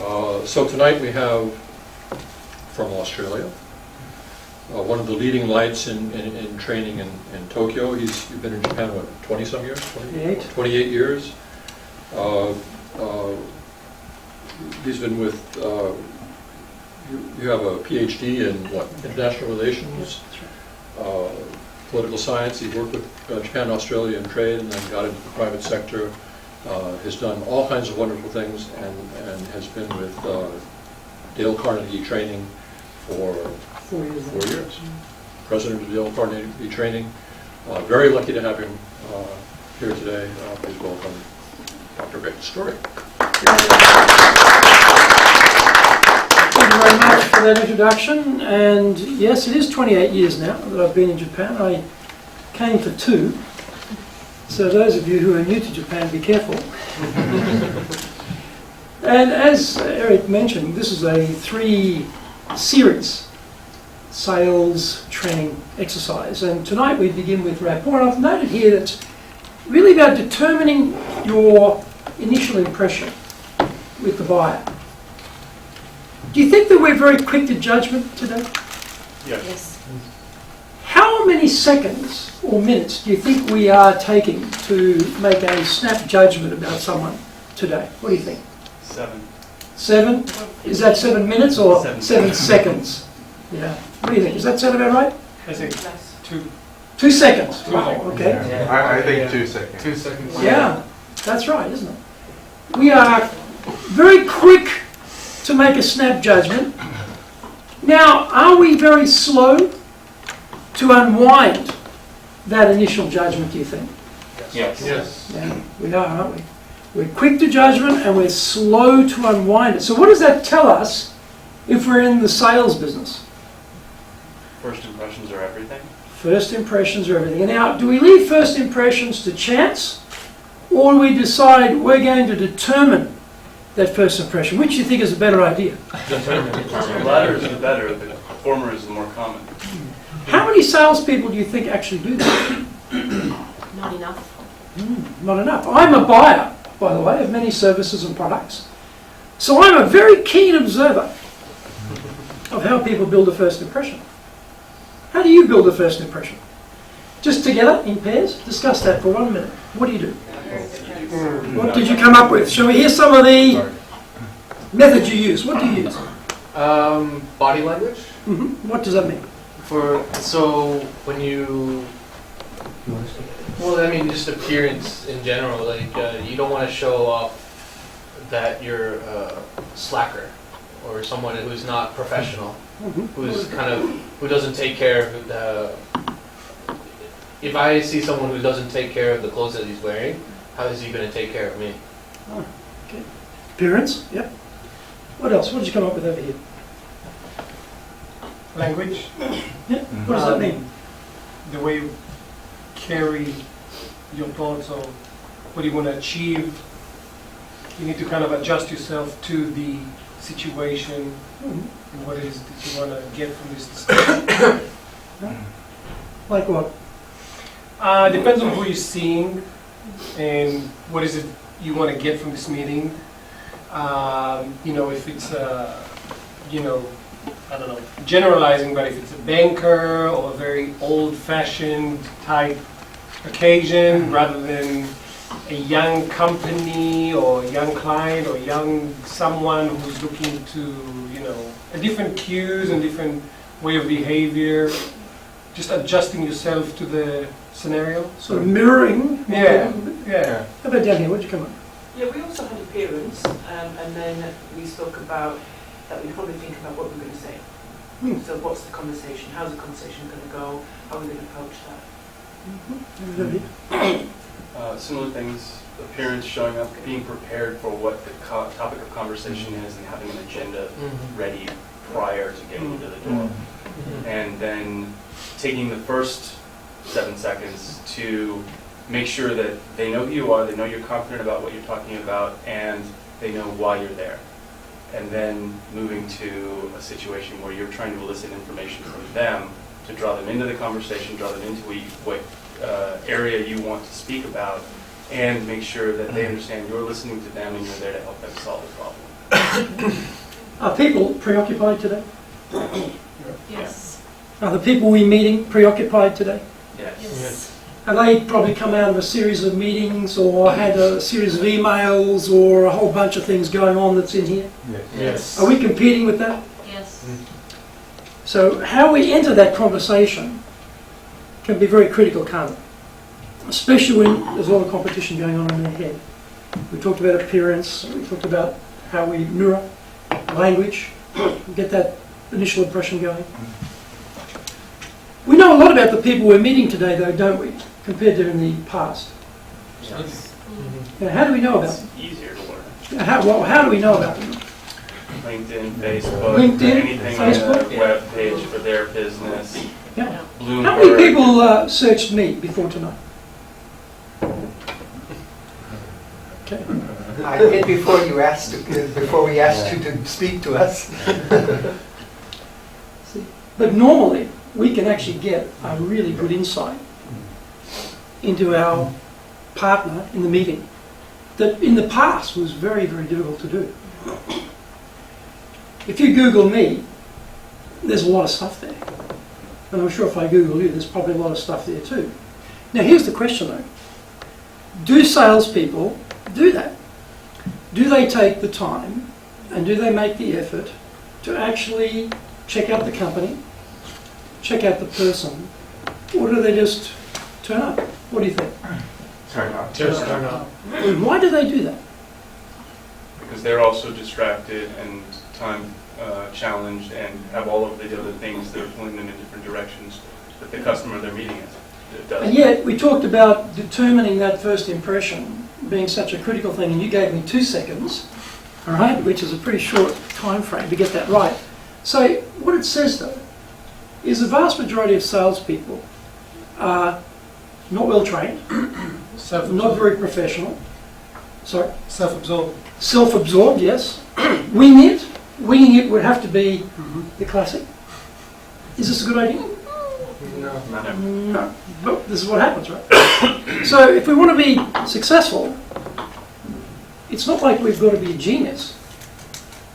So tonight we have from Australia one of the leading lights in training in Tokyo. You've been in Japan, what, 20-some years? 28 years. He's been with, you have a PhD in what, international relations, political science. He worked with Japan, Australia in trade, and then got into the private sector. Has done all kinds of wonderful things, and has been with Dale Carnegie Training for 4 years. President of Dale Carnegie Training. Very lucky to have him here today. Please welcome Dr. Rick Story. Thank you very much for that introduction. And yes, it is 28 years now that I've been in Japan. I came for 2. So those of you who are new to Japan, be careful. And as Eric mentioned, this is a 3-series sales training exercise. And tonight we begin with rapport. And I've noted here that it's really about determining your initial impression with the buyer. Do you think that we're very quick to judgment today? Yes. How many seconds or minutes do you think we are taking to make a snap judgment about someone today? What do you think? 7. 7? Is that 7 minutes or 7 7 seconds? Yeah. What do you think? Does that sound about right? I think 2. 2 seconds. 2 Wow, seconds. okay. I think 2 seconds. 2 seconds. Yeah, that's right, isn't it? We are very quick to make a snap judgment. Now, are we very slow to unwind that initial judgment, do you think? Yes. Yes. Yeah, we are, aren't we? We're quick to judgment and we're slow to unwind it. So what does that tell us if we're in the sales business? First impressions are everything. First impressions are everything. And now, do we leave first impressions to chance, or do we decide we're going to determine that first impression? Which do you think is a better idea? The latter is the better, the former is the more common. How many salespeople do you think actually do that? Not enough. Not enough. I'm a buyer, by the way, of many services and products. So I'm a very keen observer of how people build a first impression. How do you build a first impression? Just together, in pairs? Discuss that for 1 minute. What do you do? What did you come up with? Shall we hear some of the methods you use? What do you use? Body language. What does that mean? So when you, well, I mean, just appearance in general. Like you don't want to show off that you're a slacker or someone who's not professional, who's who doesn't take care of the. If I see someone who doesn't take care of the clothes that he's wearing, how is he going to take care of me? Oh, okay. Appearance. Yep. What else? What did you come up with over here? Language, Yeah. What does that mean? the way you carry your thoughts on what do you want to achieve. You need to kind of adjust yourself to the situation and what it is that you want to get from this discussion. Like what? Depends on who you're seeing and what is it you want to get from this meeting. If it's I don't know, generalizing, but if it's a banker or a very old-fashioned type occasion rather than a young company or a young client or young someone who's looking to, a different cues and different way of behavior, just adjusting yourself to the scenario. Sort of mirroring. Yeah. How about down here? What did you come up with? Yeah, we also had appearance, and then we spoke about that we'd probably think about what we're going to say. So what's the conversation? How's the conversation going to go? How are we going to approach that? Similar things, appearance, showing up, being prepared for what the topic of conversation is and having an agenda ready prior to getting into the door. And then taking the first 7 seconds to make sure that they know who you are, they know you're confident about what you're talking about, and they know why you're there. And then moving to a situation where you're trying to elicit information from them to draw them into the conversation, draw them into what area you want to speak about, and make sure that they understand you're listening to them and you're there to help them solve the problem. Are people preoccupied today? Yes. Are the people we're meeting preoccupied today? Yes. Yes. Have they probably come out of a series of meetings or had a series of emails or a whole bunch of things going on that's in here? Yes. Are we competing with that? Yes. So how we enter that conversation can be very critical, can't it? Especially when there's a lot of competition going on in their head. We talked about appearance, we talked about how we mirror language, get that initial impression going. We know a lot about the people we're meeting today though, don't we, compared to in the past? Yes. Now, how do we know about It's them? easier to learn. How do we know about them? LinkedIn, Facebook, LinkedIn, anything Facebook. on a web page for their business. Yeah. Bloomberg. How many people searched me before tonight? Okay. I did before you asked, before we asked you to speak to us. See, but normally we can actually get a really good insight into our partner in the meeting that in the past was very, very difficult to do. If you Google me, there's a lot of stuff there. And I'm sure if I Google you, there's probably a lot of stuff there too. Now here's the question though. Do salespeople do that? Do they take the time and do they make the effort to actually check out the company, check out the person, or do they just turn up? What do you think? Turn up. Just turn up. Why do they do that? Because they're also distracted and time challenged and have all of the other things that are pulling them in different directions that the customer they're meeting does. And yet we talked about determining that first impression being such a critical thing, and you gave me 2 seconds, all right, which is a pretty short time frame to get that right. So what it says though is the vast majority of salespeople are not well trained, not very professional. Sorry. Self-absorbed. Self-absorbed, yes. Winging it. Winging it would have to be the classic. Is this a good idea? No. No. But this is what happens, right? So if we want to be successful, it's not like we've got to be a genius.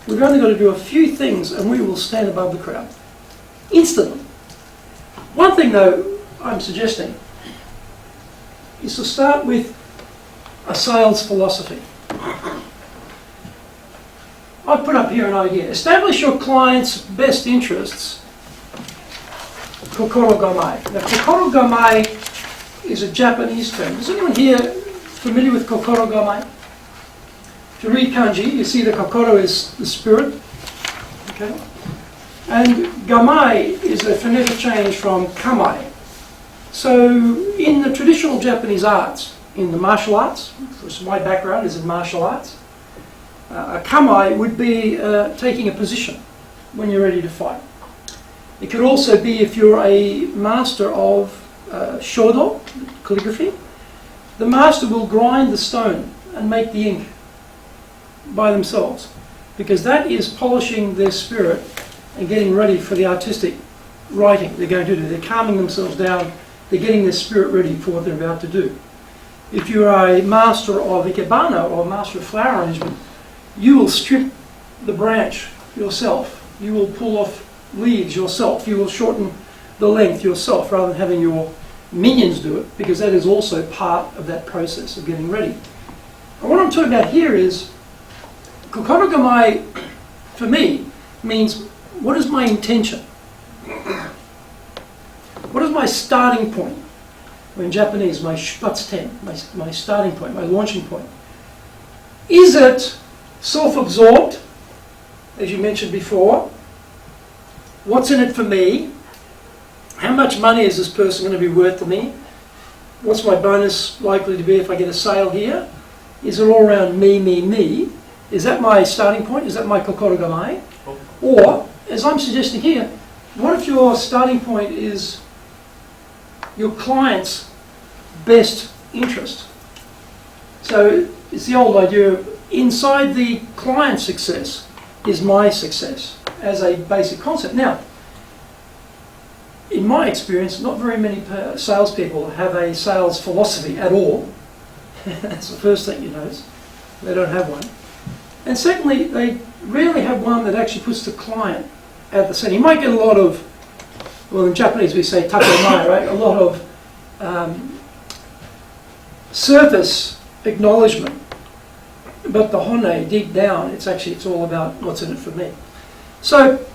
We've only got to do a few things and we will stand above the crowd. Instantly. One thing though I'm suggesting is to start with a sales philosophy. I've put up here an idea. Establish your client's best interests. Kokoro gamai. Now, kokoro gamai is a Japanese term. Is anyone here familiar with kokoro gamai? If you read kanji, you see the kokoro is the spirit. Okay? And gamai is a phonetic change from kamai. So, in the traditional Japanese arts, in the martial arts, which my background is in martial arts, a kamai would be taking a position when you're ready to fight. It could also be if you're a master of shodo, calligraphy, the master will grind the stone and make the ink by themselves, because that is polishing their spirit and getting ready for the artistic writing they're going to do. They're calming themselves down, they're getting their spirit ready for what they're about to do. If you're a master of ikebana or a master of flower arrangement, you will strip the branch yourself. You will pull off leaves yourself. You will shorten the length yourself rather than having your minions do it, because that is also part of that process of getting ready. And what I'm talking about here is kokoro gamai, for me, means what is my intention? What is my starting point? Or in Japanese, my shupatsu-ten, my starting point, my launching point. Is it self-absorbed, as you mentioned before? What's in it for me? How much money is this person going to be worth to me? What's my bonus likely to be if I get a sale here? Is it all around me, me, me? Is that my starting point? Is that my kokoro gamai? Or, as I'm suggesting here, what if your starting point is your client's best interest? So it's the old idea of inside the client's success is my success as a basic concept. Now, in my experience, not very many salespeople have a sales philosophy at all. That's the first thing you notice. They don't have one. And secondly, they rarely have one that actually puts the client at the centre. You might get a lot of, well, in Japanese we say takomai, right? A lot of surface acknowledgement, but the hone, deep down, it's all about what's in it for me. So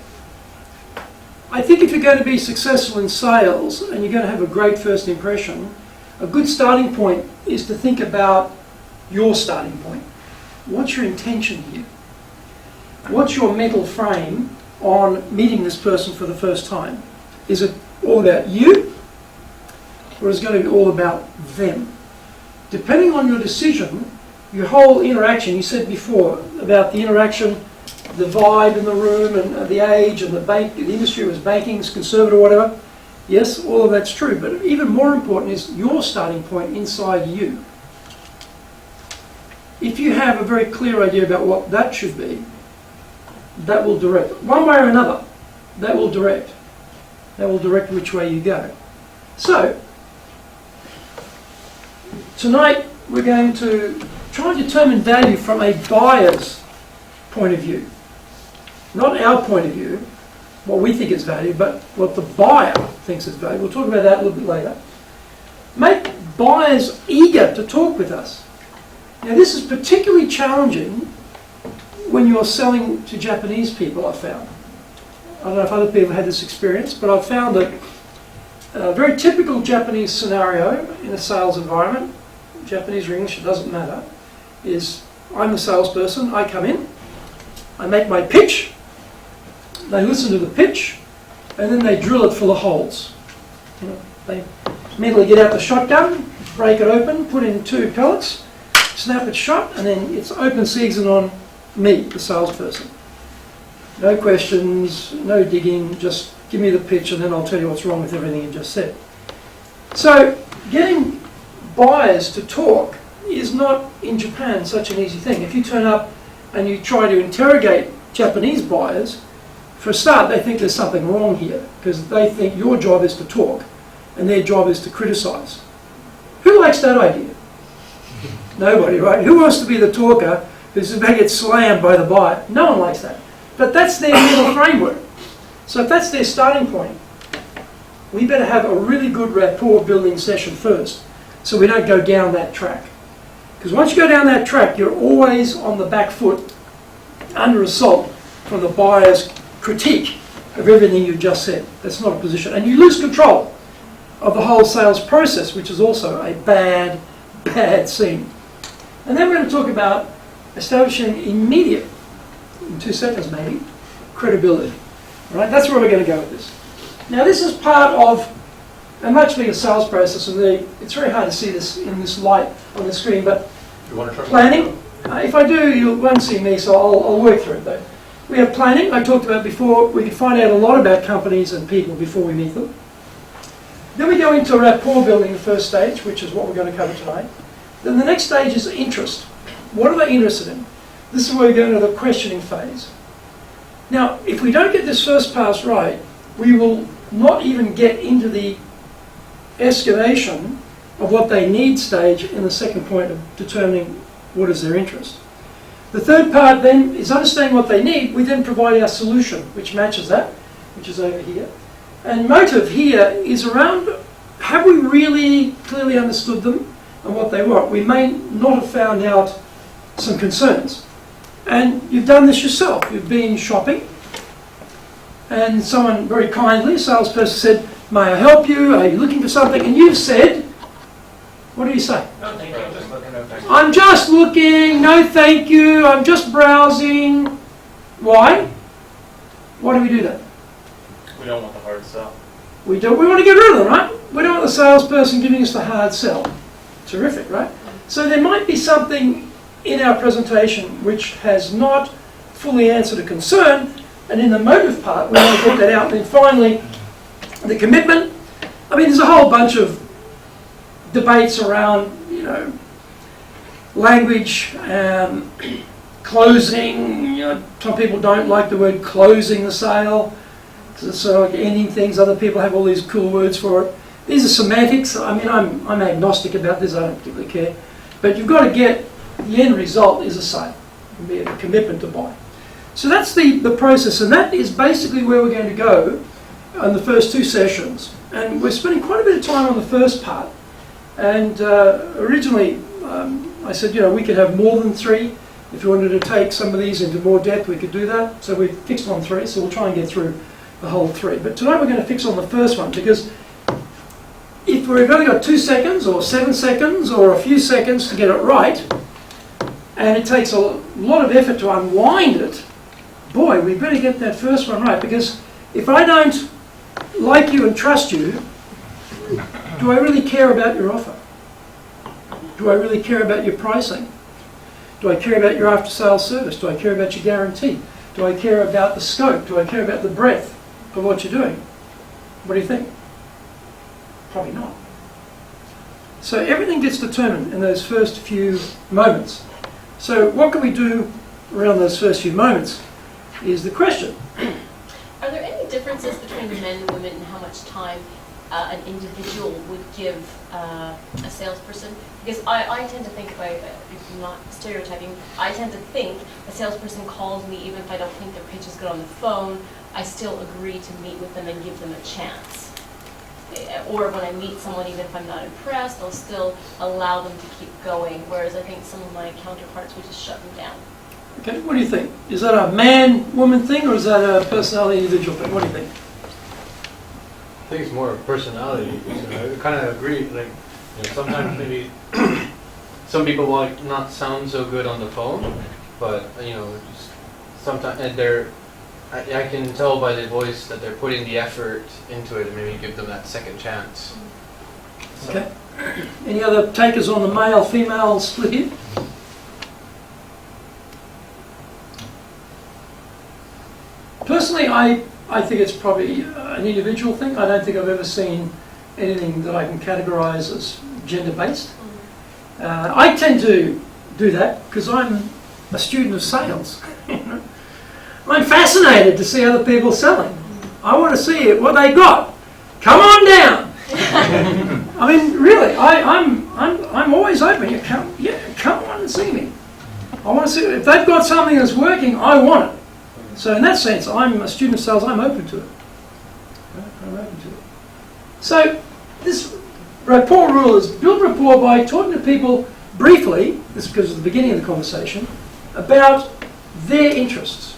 I think if you're going to be successful in sales and you're going to have a great first impression, a good starting point is to think about your starting point. What's your intention here? What's your mental frame on meeting this person for the first time? Is it all about you, or is it going to be all about them? Depending on your decision, your whole interaction, you said before about the interaction, the vibe in the room and the age and the industry was banking, it's conservative or whatever. Yes, all of that's true, but even more important is your starting point inside you. If you have a very clear idea about what that should be, that will direct, one way or another, that will direct which way you go. So, tonight we're going to try and determine value from a buyer's point of view. Not our point of view, what we think is value, but what the buyer thinks is value. We'll talk about that a little bit later. Make buyers eager to talk with us. Now this is particularly challenging when you're selling to Japanese people, I've found. I don't know if other people have had this experience, but I've found that a very typical Japanese scenario in a sales environment, Japanese or English, it doesn't matter, is I'm the salesperson, I come in, I make my pitch, they listen to the pitch, and then they drill it full of holes. You know, they mentally get out the shotgun, break it open, put in 2 pellets, snap it shut, and then it's open season on me, the salesperson. No questions, no digging, just give me the pitch and then I'll tell you what's wrong with everything you just said. So getting buyers to talk is not, in Japan, such an easy thing. If you turn up and you try to interrogate Japanese buyers, for a start they think there's something wrong here, because they think your job is to talk and their job is to criticise. Who likes that idea? Nobody, right? Who wants to be the talker who's going to get slammed by the buyer? No one likes that. But that's their mental framework. So if that's their starting point, we better have a really good rapport building session first, so we don't go down that track. Because once you go down that track, you're always on the back foot, under assault from the buyer's critique of everything you just said. That's not a position. And you lose control of the whole sales process, which is also a bad scene. And then we're going to talk about establishing immediate, in 2 seconds maybe, credibility. All right, that's where we're going to go with this. Now this is part of a much bigger sales process, and it's very hard to see this in this light on the screen, but You want to try planning. If I do, you won't see me, so I'll work through it though. We have planning, I talked about before. We can find out a lot about companies and people before we meet them. Then we go into rapport building, the first stage, which is what we're going to cover tonight. Then the next stage is interest. What are they interested in? This is where we go into the questioning phase. Now, if we don't get this first pass right, we will not even get into the escalation of what they need stage in the second point of determining what is their interest. The third part then is understanding what they need. We then provide our solution, which matches that, which is over here. And motive here is around, have we really clearly understood them and what they want? We may not have found out some concerns. And you've done this yourself. You've been shopping, and someone very kindly, a salesperson, said, "May I help you? Are you looking for something?" And you've said, what do you say? No, thank you. I'm just looking. No, thank you. I'm just looking, no thank you, I'm just browsing. Why? Why do we do that? We don't want the hard sell. We want to get rid of them, right? We don't want the salesperson giving us the hard sell. Terrific, right? So there might be something in our presentation which has not fully answered a concern, and in the motive part we want to get that out. And then finally, the commitment. I mean, there's a whole bunch of debates around, language, closing. Some people don't like the word closing the sale because it's sort of like ending things. Other people have all these cool words for it. These are semantics. I mean, I'm agnostic about this. I don't particularly care. But you've got to get the end result is a sale. It'll be a commitment to buy. So that's the process, and that is basically where we're going to go on the first 2 sessions. And we're spending quite a bit of time on the first part. And originally, I said, we could have more than 3. If you wanted to take some of these into more depth, we could do that. So we fixed on 3, so we'll try and get through the whole 3. But tonight we're going to fix on the first one, because if we've only got 2 seconds or 7 seconds or a few seconds to get it right, and it takes a lot of effort to unwind it, boy, we better get that first one right, because if I don't like you and trust you, do I really care about your offer? Do I really care about your pricing? Do I care about your after-sales service? Do I care about your guarantee? Do I care about the scope? Do I care about the breadth of what you're doing? What do you think? Probably not. So everything gets determined in those first few moments. So what can we do around those first few moments is the question. Are there any differences between men and women in how much time an individual would give a salesperson? Because I tend to think, if I'm not stereotyping, I tend to think a salesperson calls me even if I don't think their pitch is good on the phone, I still agree to meet with them and give them a chance. Or when I meet someone, even if I'm not impressed, I'll still allow them to keep going, whereas I think some of my counterparts would just shut them down. Okay, what do you think? Is that a man-woman thing, or is that a personality individual thing? What do you think? I think it's more of personality. I kind of agree. Like, sometimes maybe some people might not sound so good on the phone, but just sometimes I can tell by the voice that they're putting the effort into it, and maybe give them that second chance. So. Okay. Any other takers on the male-female split here? Personally, I think it's probably an individual thing. I don't think I've ever seen anything that I can categorise as gender-based. I tend to do that because I'm a student of sales. I'm fascinated to see other people selling. I want to see what they got. Come on down. I mean, really, I'm always open. Come on and see me. I want to see if they've got something that's working. I want it. So in that sense, I'm a student of sales. I'm open to it. I'm open to it. So this rapport rule is build rapport by talking to people briefly. This is because of the beginning of the conversation about their interests.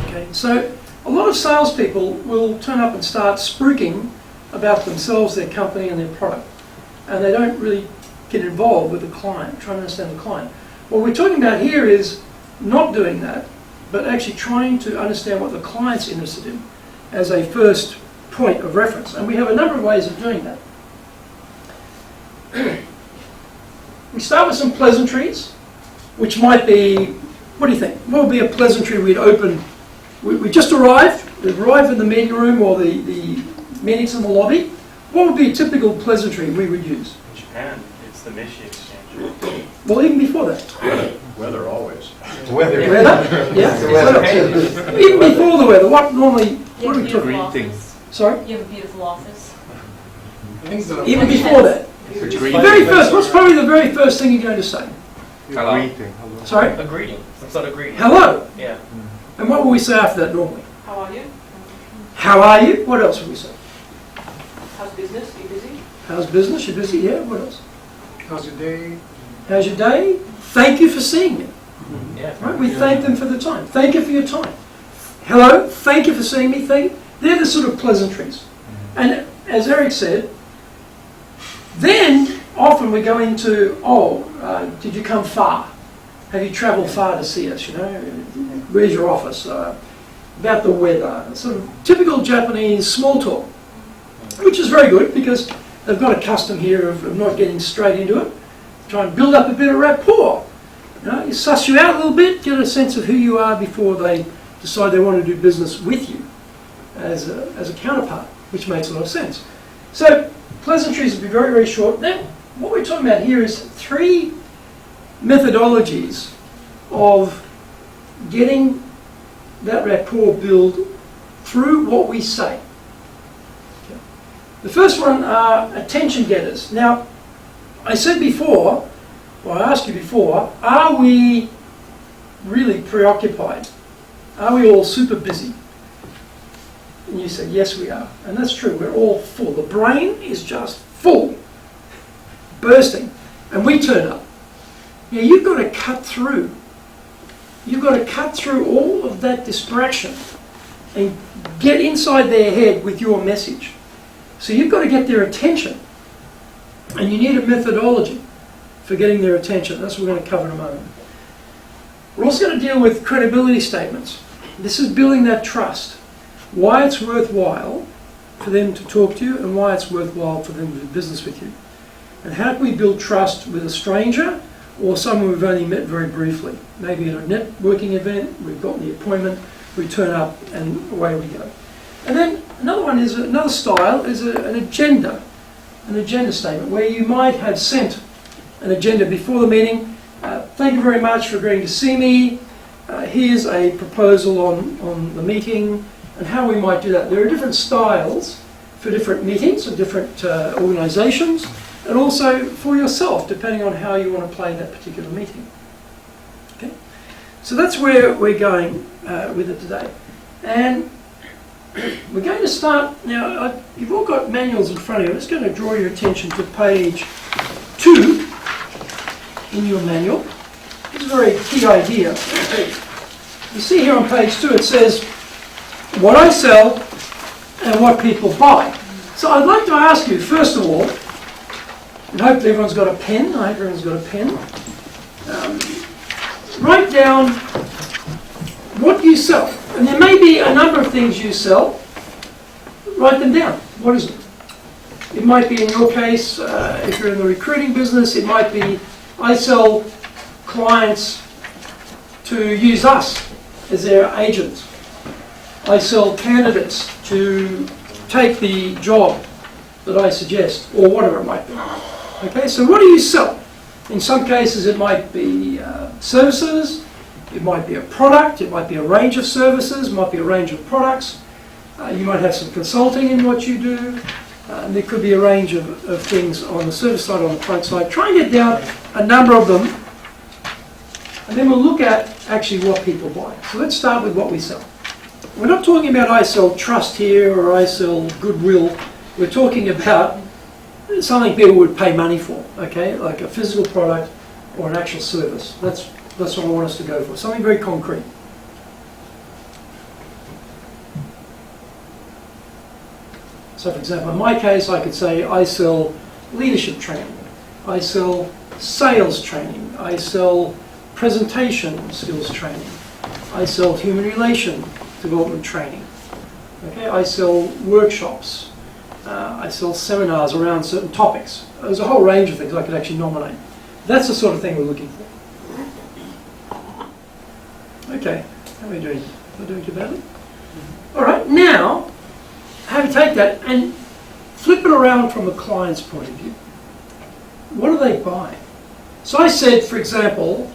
Okay, so a lot of salespeople will turn up and start spruiking about themselves, their company, and their product, and they don't really get involved with the client, trying to understand the client. What we're talking about here is not doing that, but actually trying to understand what the client's interested in as a first point of reference. And we have a number of ways of doing that. We start with some pleasantries, which might be, what do you think? What would be a pleasantry we'd open? We just arrived, we've arrived in the meeting room or the meeting's in the lobby. What would be a typical pleasantry we would use? In Japan, it's the Mishi exchange. Well, even before that. Weather always. Weather. Weather? Yeah. The weather. Even before the weather, what normally, You what have do a we talk beautiful about? office. Sorry? You have a beautiful office. Even before that. The very first, what's probably the very first thing you're going to say? Hello. Sorry? A greeting. Some sort of greeting. Hello. Yeah. And what will we say after that normally? How are you? How are you? What else will we say? How's business? Are you busy? How's business? You busy? Yeah, what else? How's your day? How's your day? Thank you for seeing me. Yeah. Right? We thank them for the time. Thank you for your time. Hello, thank you for seeing me. They're the sort of pleasantries. And as Eric said, then often we go into, did you come far? Have you travelled far to see us? Where's your office? About the weather. Sort of typical Japanese small talk, which is very good because they've got a custom here of not getting straight into it. Try and build up a bit of rapport. You suss you out a little bit, get a sense of who you are before they decide they want to do business with you as a counterpart, which makes a lot of sense. So pleasantries will be very, very short. Then what we're talking about here is 3 methodologies of getting that rapport build through what we say. Okay. The first one are attention getters. Now, I said before, or I asked you before, are we really preoccupied? Are we all super busy? And you say, yes, we are. And that's true. We're all full. The brain is just full, bursting. And we turn up. Now, you've got to cut through. You've got to cut through all of that distraction and get inside their head with your message. So you've got to get their attention. And you need a methodology for getting their attention. That's what we're going to cover in a moment. We're also going to deal with credibility statements. This is building that trust. Why it's worthwhile for them to talk to you and why it's worthwhile for them to do business with you. And how can we build trust with a stranger or someone we've only met very briefly? Maybe at a networking event, we've got the appointment, we turn up and away we go. And then another style is an agenda statement where you might have sent an agenda before the meeting. Thank you very much for agreeing to see me. Here's a proposal on the meeting and how we might do that. There are different styles for different meetings and different organisations, and also for yourself, depending on how you want to play that particular meeting. Okay, so that's where we're going with it today. And we're going to start now. You've all got manuals in front of you. I'm just going to draw your attention to page 2 in your manual. This is a very key idea. You see here on page 2 it says what I sell and what people buy. So I'd like to ask you, first of all, and hopefully everyone's got a pen. I hope everyone's got a pen. Write down what you sell. And there may be a number of things you sell. Write them down. What is it? It might be, in your case, if you're in the recruiting business, it might be, I sell clients to use us as their agents. I sell candidates to take the job that I suggest, or whatever it might be. Okay, so what do you sell? In some cases it might be services, it might be a product, it might be a range of services, it might be a range of products. You might have some consulting in what you do. And there could be a range of things on the service side, on the product side. Try and get down a number of them, and then we'll look at actually what people buy. So let's start with what we sell. We're not talking about I sell trust here or I sell goodwill. We're talking about something people would pay money for, okay? Like a physical product or an actual service. That's what I want us to go for. Something very concrete. So for example, in my case, I could say I sell leadership training. I sell sales training. I sell presentation skills training. I sell human relation development training. Okay, I sell workshops. I sell seminars around certain topics. There's a whole range of things I could actually nominate. That's the sort of thing we're looking for. Okay, how are we doing? Am I doing too badly? All right, now, how do you take that and flip it around from the client's point of view? What are they buying? So I said, for example,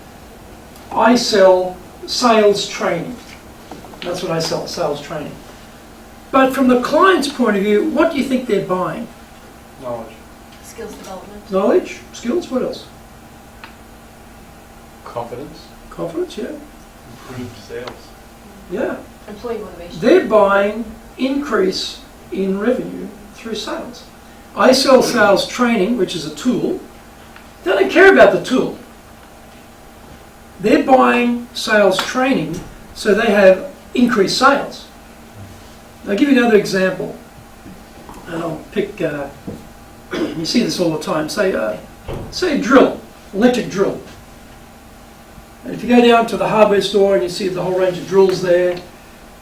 I sell sales training. That's what I sell, sales training. But from the client's point of view, what do you think they're buying? Knowledge. Skills development. Knowledge, skills, what else? Confidence. Confidence, yeah. Improved sales. Yeah. Employee motivation. They're buying increase in revenue through sales. I sell sales training, which is a tool. They don't care about the tool. They're buying sales training so they have increased sales. I'll give you another example. And I'll pick, you see this all the time, say a drill, electric drill. And if you go down to the hardware store and you see the whole range of drills there,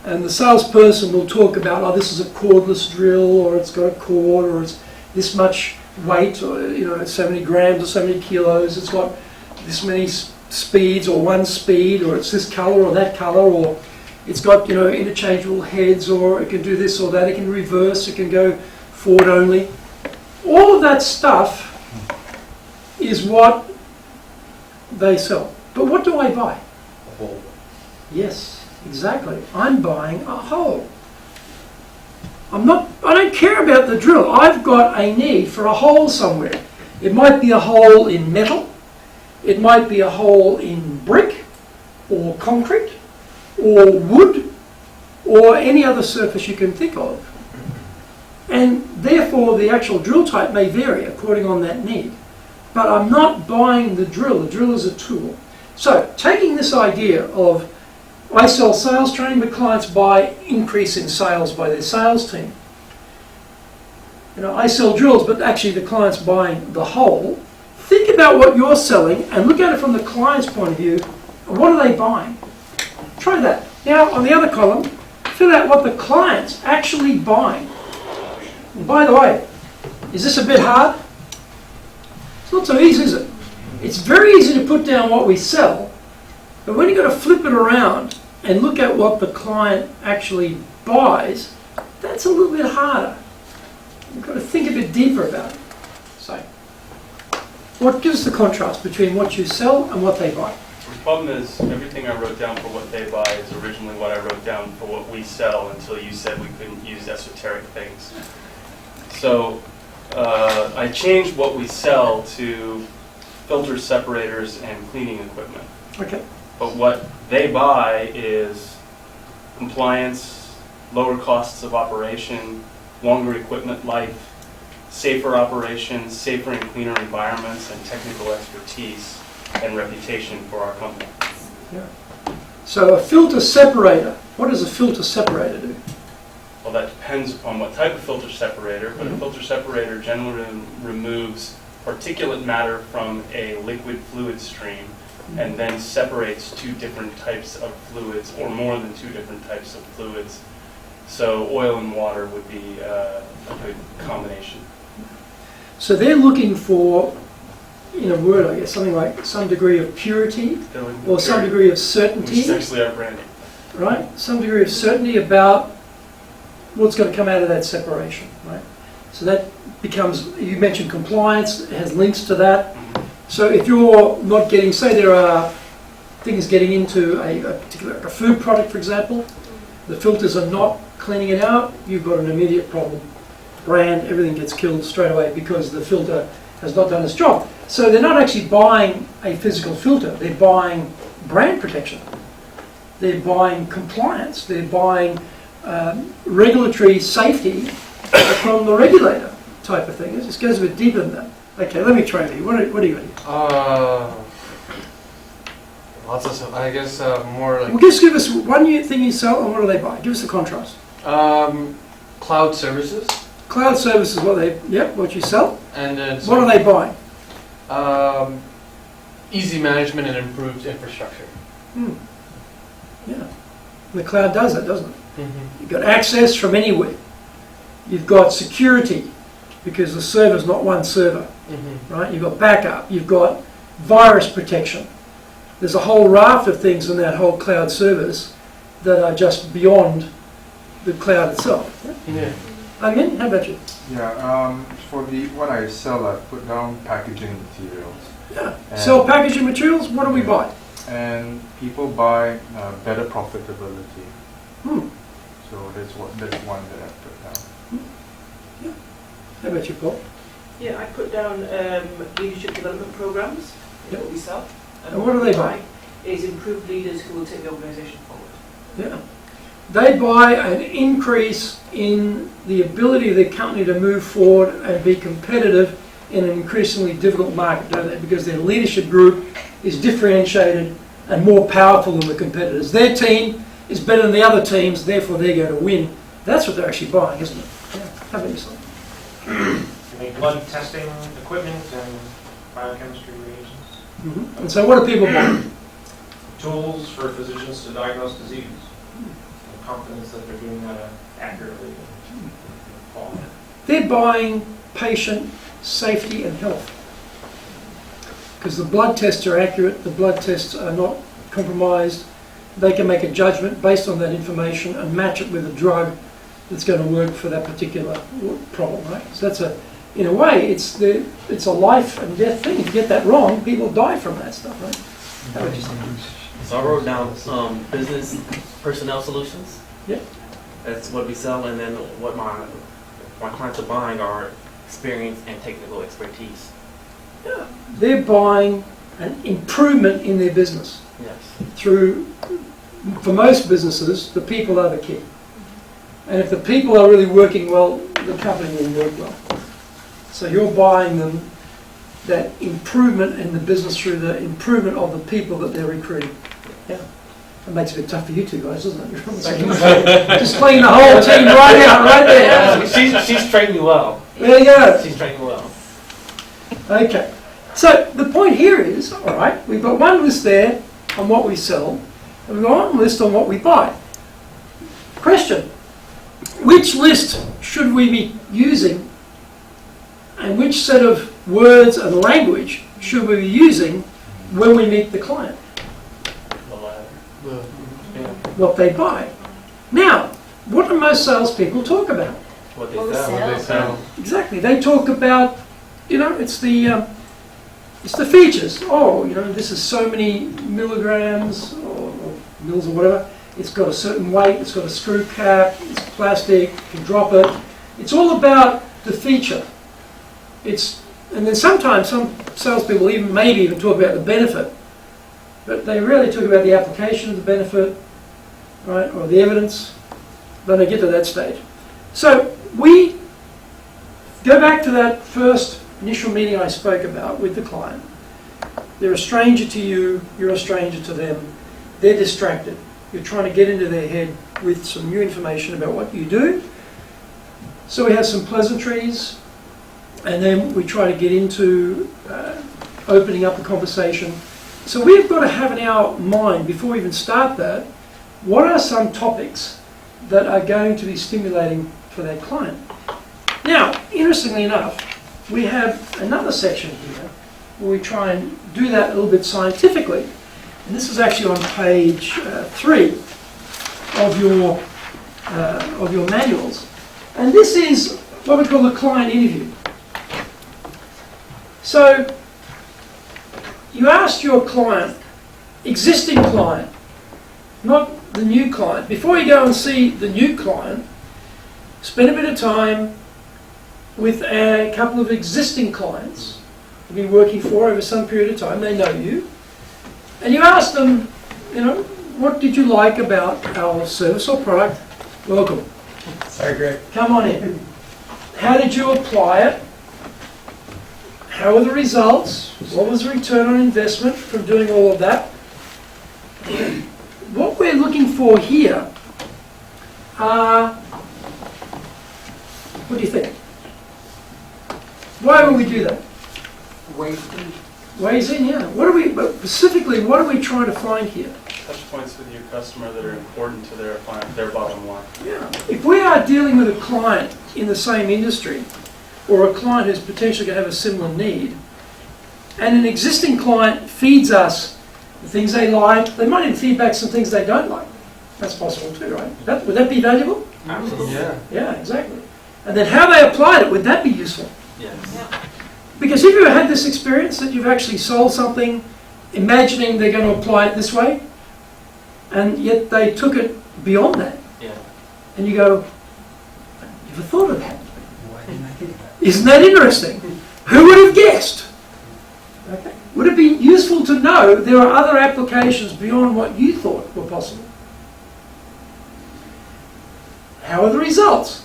and the salesperson will talk about, oh, this is a cordless drill, or it's got a cord, or it's this much weight, or it's so many grams or so many kilos, it's got this many speeds, or one speed, or it's this color or that color, or it's got interchangeable heads, or it can do this or that, it can reverse, it can go forward only. All of that stuff is what they sell. But what do I buy? A whole. Yes, exactly. I'm buying a hole. I don't care about the drill. I've got a need for a hole somewhere. It might be a hole in metal. It might be a hole in brick. or concrete, or wood, or any other surface you can think of. And therefore, the actual drill type may vary according on that need. But I'm not buying the drill. The drill is a tool. So, taking this idea of I sell sales training, but clients buy increase in sales by their sales team. You know, I sell drills, but actually the client's buying the whole. Think about what you're selling and look at it from the client's point of view. What are they buying? Try that. Now, on the other column, fill out what the client's actually buying. And by the way, is this a bit hard? It's not so easy, is it? It's very easy to put down what we sell, but when you've got to flip it around and look at what the client actually buys, that's a little bit harder. You've got to think a bit deeper about it. So, what gives the contrast between what you sell and what they buy? The problem is everything I wrote down for what they buy is originally what I wrote down for what we sell until you said we couldn't use esoteric things. So I changed what we sell to filter separators and cleaning equipment. Okay. But what they buy is compliance, lower costs of operation, longer equipment life, safer operations, safer and cleaner environments, and technical expertise and reputation for our company. Yeah. So a filter separator, what does a filter separator do? Well, that depends upon what type of filter separator, but a filter separator generally removes particulate matter from a liquid fluid stream and then separates two different types of fluids or more than two different types of fluids. So oil and water would be a good combination. So they're looking for, in a word, I guess, something like some degree of purity or some degree of Which certainty, is actually our branding. right? Some degree of certainty about what's going to come out of that separation, right? So that becomes, you mentioned compliance, it has links to that. So if you're not getting, say there are things getting into a particular a food product, for example, the filters are not cleaning it out, you've got an immediate problem. Brand, everything gets killed straight away because the filter has not done its job. So they're not actually buying a physical filter, they're buying brand protection. They're buying compliance, they're buying regulatory safety from the regulator type of thing. It just goes a bit deeper than that. Okay, let me try it here. What do you got here? Lots of stuff. I guess more like Well, just give us one thing you sell and what do they buy? Give us the contrast. cloud services, Cloud services, what you sell. and then What are they buying? easy management and improved infrastructure. Yeah. The cloud does that, doesn't it? Mm-hmm. You've got access from anywhere. You've got security because the server's not one server, Mm-hmm. right? You've got backup. You've got virus protection. There's a whole raft of things in that whole cloud service that are just beyond the cloud itself. Yeah. I mean, how about you? Yeah, for what I sell, I put down packaging materials. Yeah. And- Sell packaging materials. What do we buy? And people buy better profitability. So that's one that I put down. How about you, Paul? Yeah, I put down leadership development programs, is what we sell. And what do they buy? Is improved leaders who will take the organisation forward. Yeah. They buy an increase in the ability of the company to move forward and be competitive in an increasingly difficult market, don't they? Because their leadership group is differentiated and more powerful than the competitors. Their team is better than the other teams, therefore they're going to win. That's what they're actually buying, isn't it? Yeah. How about yourself? You make blood testing equipment and biochemistry reagents. And so what do people buy? Tools for physicians to diagnose disease. And confidence that they're doing that accurately. They're buying patient safety and health. Because the blood tests are accurate, the blood tests are not compromised. They can make a judgment based on that information and match it with a drug that's going to work for that particular problem, right? So that's in a way, it's a life and death thing. If you get that wrong, people die from that stuff, right? How about you? So I wrote down business personnel solutions. Yep. That's what we sell, and then what my clients are buying are experience and technical expertise. Yeah. They're buying an improvement in their business. Yes. Through, for most businesses, the people are the key. And if the people are really working well, the company will work well. So you're buying them that improvement in the business through the improvement of the people that they're recruiting. Yeah. That makes it a bit tough for you two guys, doesn't it? Just clean the whole team right out, right there. She's trained you well. There you go. She's trained you well. Okay. So the point here is, all right, we've got one list there on what we sell, and we've got one list on what we buy. Question: which list should we be using, and which set of words and language should we be using when we meet the client? What they buy. Now, what do most salespeople talk about? What What we they sell. sell. Exactly. They talk about, it's the features. Oh, this is so many milligrams or mils or whatever. It's got a certain weight. It's got a screw cap. It's plastic. You can drop it. It's all about the feature. And then sometimes some salespeople maybe even talk about the benefit, but they rarely talk about the application of the benefit, right, or the evidence. Then they get to that stage. So we go back to that first initial meeting I spoke about with the client. They're a stranger to you, you're a stranger to them. They're distracted. You're trying to get into their head with some new information about what you do. So we have some pleasantries, and then we try to get into opening up the conversation. So we've got to have in our mind, before we even start that, what are some topics that are going to be stimulating for that client? Now, interestingly enough, we have another section here where we try and do that a little bit scientifically. And this is actually on page 3 of your manuals. And this is what we call the client interview. So you asked your client, existing client, not the new client. Before you go and see the new client, spend a bit of time with a couple of existing clients you've been working for over some period of time. They know you. And you ask them, what did you like about our service or product? Welcome. Sorry, Greg. Come on in. How did you apply it? How were the results? What was the return on investment from doing all of that? What we're looking for here are, what do you think? Why would we do that? Ways in, yeah. But specifically, what are we trying to find here? Touch points with your customer that are important to their bottom line. Yeah. If we are dealing with a client in the same industry, or a client who's potentially going to have a similar need, and an existing client feeds us the things they like, they might even feed back some things they don't like. That's possible too, right? Would that be valuable? Absolutely. Yeah. Yeah, exactly. And then how they applied it, would that be useful? Yes. Yeah. Because if you had this experience that you've actually sold something, imagining they're going to apply it this way, and yet they took it beyond that, Yeah. and you go, you ever thought of that? Why didn't I think of that? Isn't that interesting? Who would have guessed? Okay. Would it be useful to know there are other applications beyond what you thought were possible? How are the results?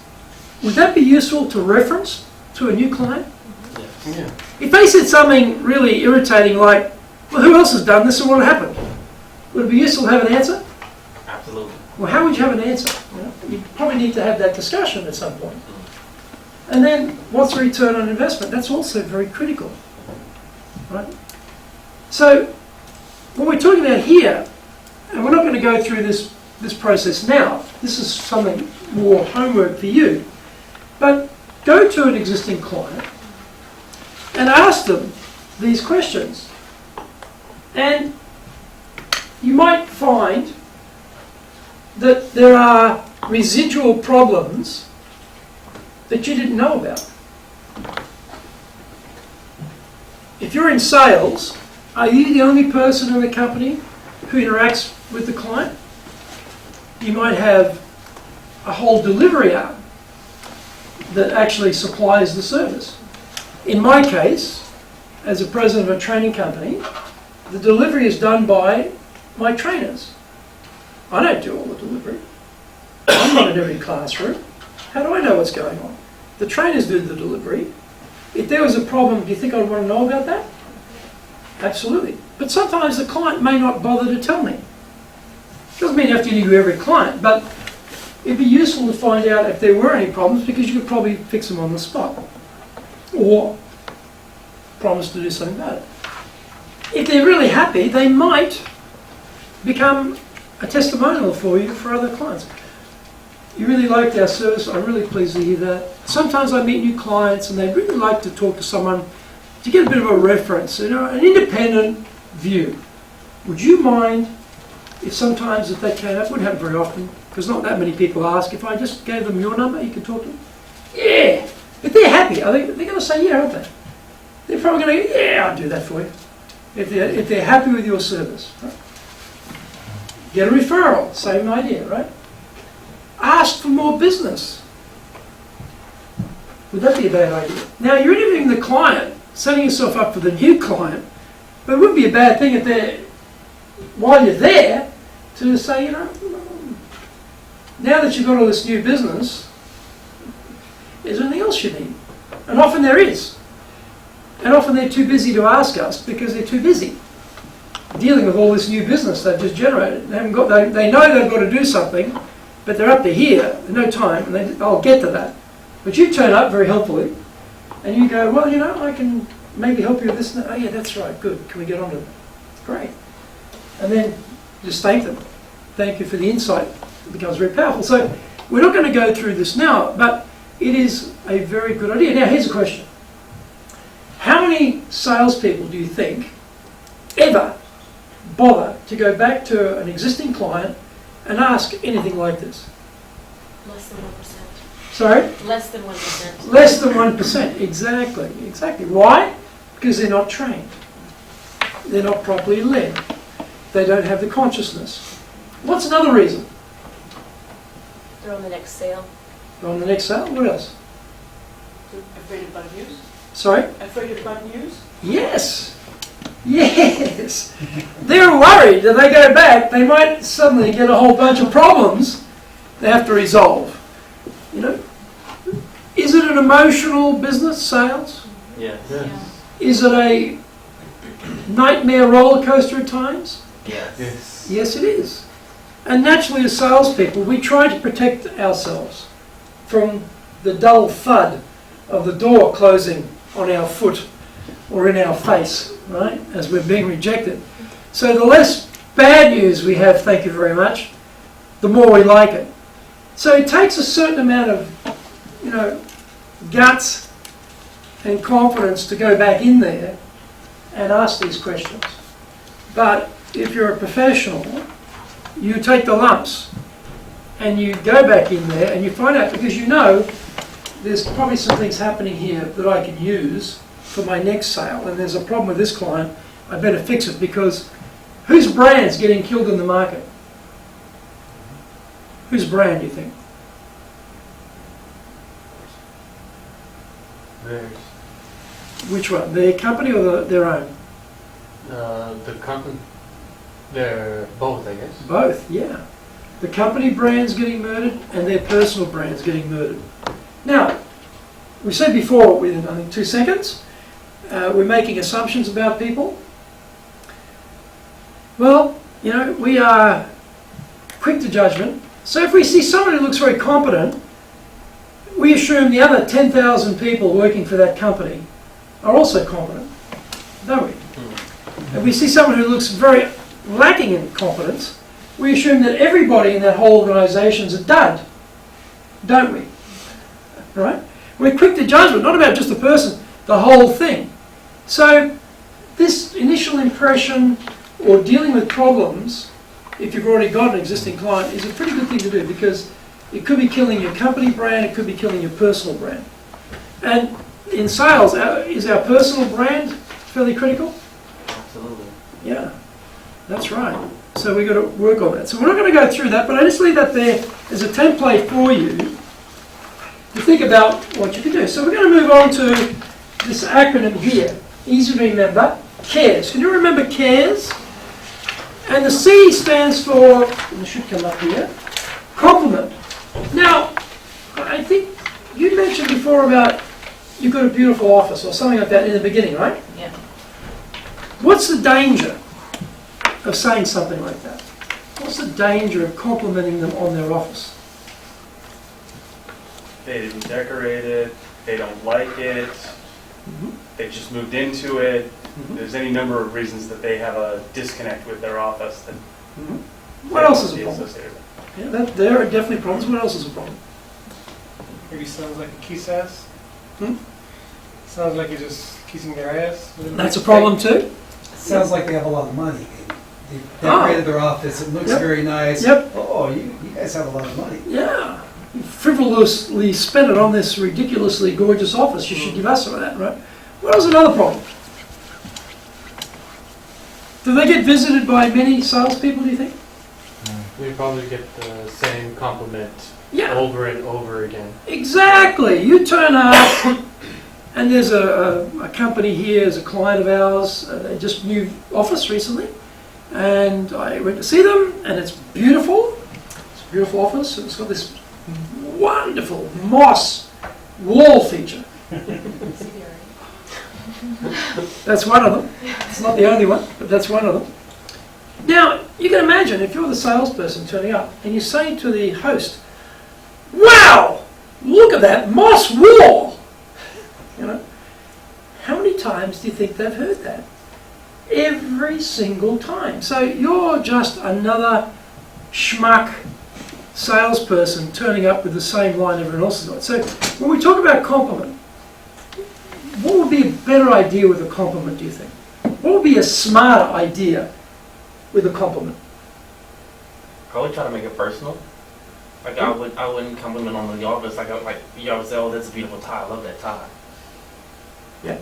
Would that be useful to reference to a new client? Yes. Yeah. If they said something really irritating like, well, who else has done this and what happened? Would it be useful to have an answer? Absolutely. Well, how would you have an answer? You probably need to have that discussion at some point. And then, what's the return on investment? That's also very critical, right? So, what we're talking about here, and we're not going to go through this process now. This is something more homework for you. But go to an existing client and ask them these questions. And you might find that there are residual problems that you didn't know about. If you're in sales, are you the only person in the company who interacts with the client? You might have a whole delivery arm that actually supplies the service. In my case, as a president of a training company, the delivery is done by my trainers. I don't do all the delivery. I'm not in every classroom. How do I know what's going on? The trainers do the delivery. If there was a problem, do you think I'd want to know about that? Absolutely. But sometimes the client may not bother to tell me. Doesn't mean you have to interview every client, but it'd be useful to find out if there were any problems, because you could probably fix them on the spot. Or promise to do something about it. If they're really happy, they might become a testimonial for you for other clients. You really liked our service, I'm really pleased to hear that. Sometimes I meet new clients and they'd really like to talk to someone to get a bit of a reference, you know, an independent view. Would you mind if sometimes if that came up, wouldn't happen very often, because not that many people ask, if I just gave them your number, you could talk to them? Yeah! If they're happy, I think they're going to say yeah, aren't they? They're probably going to go, yeah, I'll do that for you. If they're happy with your service. Right? Get a referral, same idea, right? Ask for more business. Would that be a bad idea? Now, you're interviewing the client, setting yourself up for the new client, but it wouldn't be a bad thing if they're, while you're there, to say, you know, now that you've got all this new business, is there anything else you need? And often there is. And often they're too busy to ask us because they're too busy dealing with all this new business they've just generated. They know they've got to do something, but they're up to here, no time, and I'll get to that. But you turn up very helpfully, and you go, well, you know, I can maybe help you with this. Oh yeah, that's right, good. Can we get on to that? Great. And then just thank them. Thank you for the insight. It becomes very powerful. So we're not going to go through this now, but it is a very good idea. Now here's a question. How many salespeople do you think ever bother to go back to an existing client and ask anything like this? Less than 1%. Sorry? Less than 1%. Less than 1%, exactly, exactly. Why? Because they're not trained. They're not properly led. They don't have the consciousness. What's another reason? They're on the next sale. They're on the next sale? What else? Afraid of bad news? Sorry? Afraid of bad news? Yes. Yes. They're worried that they go back, they might suddenly get a whole bunch of problems they have to resolve. You know? Is it an emotional business, sales? Yes. Yeah. Is it a nightmare roller coaster at times? Yes. Yes, it is. And naturally, as salespeople, we try to protect ourselves from the dull thud of the door closing on our foot or in our face, right, as we're being rejected. So the less bad news we have, thank you very much, the more we like it. So it takes a certain amount of, you know, guts and confidence to go back in there and ask these questions. But if you're a professional, you take the lumps and you go back in there and you find out, because you know there's probably some things happening here that I can use for my next sale, and there's a problem with this client, I better fix it, because whose brand's getting killed in the market? Whose brand, do you think? Theirs. Which one? Their company or their own? The company. They're both, I guess. Both, yeah. The company brand's getting murdered and their personal brand's getting murdered. Now, we said before, within I think 2 seconds, we're making assumptions about people. Well, you know, we are quick to judgment. So if we see someone who looks very competent, we assume the other 10,000 people working for that company are also competent, don't we? If we see someone who looks very lacking in competence, we assume that everybody in that whole organisation is a dud, don't we? Right? We're quick to judgment, not about just the person, the whole thing. So this initial impression or dealing with problems, if you've already got an existing client, is a pretty good thing to do, because it could be killing your company brand, it could be killing your personal brand. And in sales, is our personal brand fairly critical? Absolutely. Yeah, that's right. So we've got to work on that. So we're not going to go through that, but I just leave that there as a template for you to think about what you can do. So we're going to move on to this acronym here. Easy to remember. cares. Can you remember cares? And the C stands for, and it should come up here, compliment. Now, I think you mentioned before about you've got a beautiful office or something like that in the beginning, right? Yeah. What's the danger of saying something like that? What's the danger of complimenting them on their office? They didn't decorate it, they don't like it, they just moved into it. There's any number of reasons that they have a disconnect with their office that What else is a be problem? associated with. Yeah, there are definitely problems. What else is a problem? Maybe sounds like a kiss ass. Hmm? Sounds like you're just kissing their ass. That's a problem too. Sounds like they have a lot of money. They decorated their office, it looks Yep. very nice. Yep. Oh, you guys have a lot of money. Yeah. You frivolously spent it on this ridiculously gorgeous office. You should give us some of that, right? What else is another problem? Do they get visited by many salespeople, do you think? We probably get the same compliment Yeah. over and over again. Exactly. You turn up, and there's a company here, as a client of ours, they just moved office recently, and I went to see them, and it's beautiful. It's a beautiful office, and it's got this wonderful moss wall feature. That's one of them. It's not the only one, but that's one of them. Now, you can imagine if you're the salesperson turning up, and you say to the host, "Wow! Look at that moss wall!" You know, how many times do you think they've heard that? Every single time. So you're just another schmuck salesperson turning up with the same line everyone else has got. So when we talk about compliment, what would be a better idea with a compliment, do you think? What would be a smarter idea with a compliment? Probably try to make it personal. Like I wouldn't compliment on the office. Like you always say, oh, that's a beautiful tie. I love that tie. Yeah.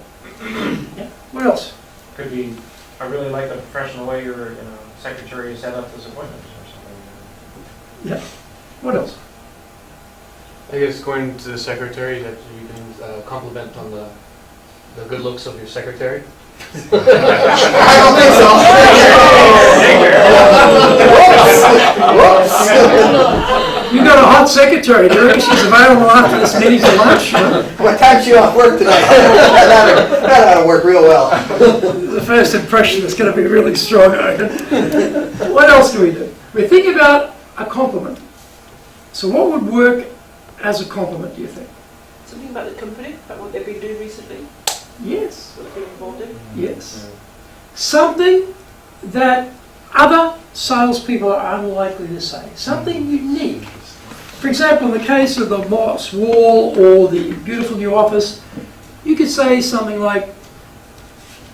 Yeah. What else? Could be, I really like the professional way your secretary set up this appointment or something. Yeah. What else? I guess going to the secretary, that you can compliment on the good looks of your secretary. I don't think so. You got a hot secretary. Do you reckon she's available after this meeting for lunch? What time's she off work tonight? That ought to work real well. The first impression is going to be really strong, I reckon. What else do we do? We think about a compliment. So what would work as a compliment, do you think? Something about the company, about what they've been doing recently, Yes. what they've been involved in. Yes. Something that other salespeople are unlikely to say. Something unique. For example, in the case of the moss wall or the beautiful new office, you could say something like,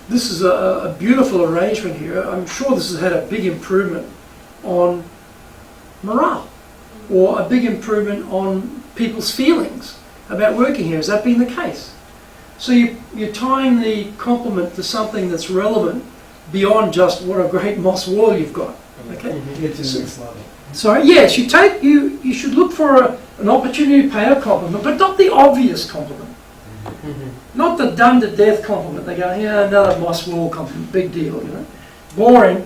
"This is a beautiful arrangement here. I'm sure this has had a big improvement on morale, or a big improvement on people's feelings about working here. Has that been the case?" So you're tying the compliment to something that's relevant beyond just what a great moss wall you've got. Okay. Get to the next level. So yes, you should look for an opportunity to pay a compliment, but not the obvious compliment. Not the done to death compliment. They go, "Yeah, another moss wall compliment, big deal, you know, boring."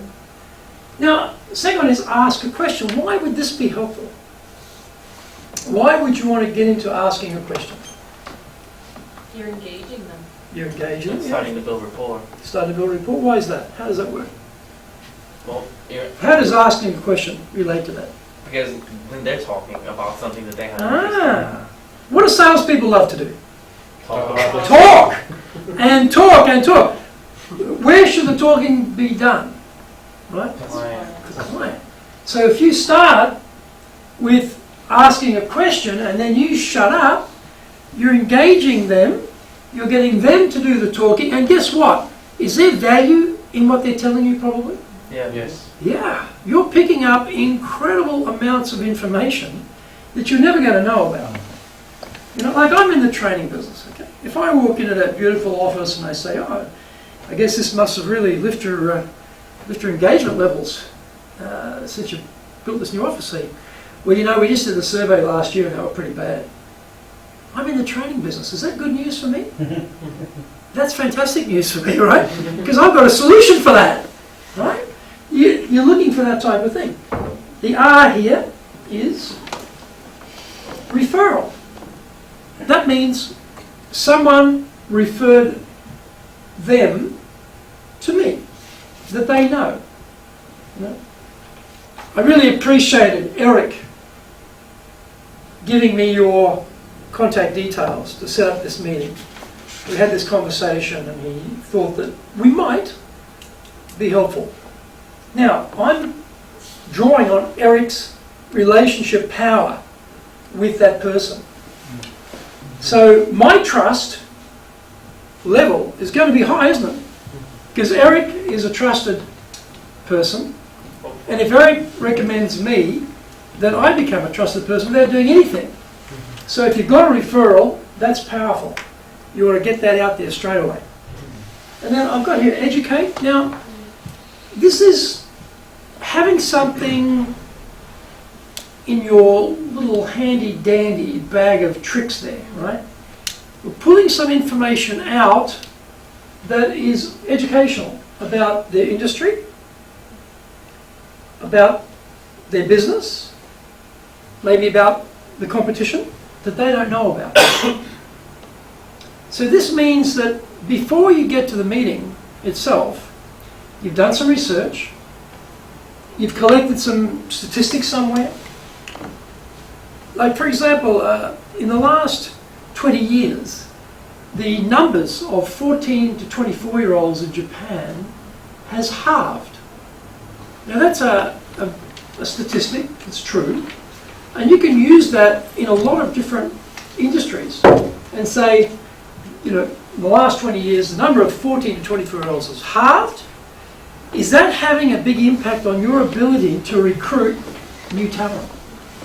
Now, the second one is ask a question. Why would this be helpful? Why would you want to get into asking a question? You're engaging them. You're engaging. Starting to build rapport. Starting to build a rapport. Why is that? How does that work? Well, How does asking a question relate to that? because when they're talking about something that they have Ah, what do salespeople love to do? talk about Talk and talk and talk. Where should the talking be done? Right? the client. The client. So if you start with asking a question and then you shut up, you're engaging them, you're getting them to do the talking, and guess what? Is there value in what they're telling you probably? Yeah. Yes. Yeah, you're picking up incredible amounts of information that you're never going to know about. You know, like I'm in the training business, okay? If I walk into that beautiful office and I say, "Oh, I guess this must have really lifted your engagement levels since you built this new office here." "Well, you know, we just did the survey last year and they were pretty bad." I'm in the training business. Is that good news for me? That's fantastic news for me, right? Because I've got a solution for that, right? You're looking for that type of thing. The R here is referral. That means someone referred them to me that they know. You know? I really appreciated Eric giving me your contact details to set up this meeting. We had this conversation and he thought that we might be helpful. Now, I'm drawing on Eric's relationship power with that person. So my trust level is going to be high, isn't it? Because Eric is a trusted person, and if Eric recommends me, then I become a trusted person without doing anything. So if you've got a referral, that's powerful. You ought to get that out there straight away. And then I've got here, educate. Now, this is having something in your little handy-dandy bag of tricks there, right? We're pulling some information out that is educational about their industry, about their business, maybe about the competition that they don't know about. So this means that before you get to the meeting itself, you've done some research, you've collected some statistics somewhere. Like, for example, in the last 20 years, the numbers of 14 to 24-year-olds in Japan has halved. Now that's a statistic, it's true, and you can use that in a lot of different industries and say, you know, in the last 20 years, the number of 14 to 24-year-olds has halved. Is that having a big impact on your ability to recruit new talent?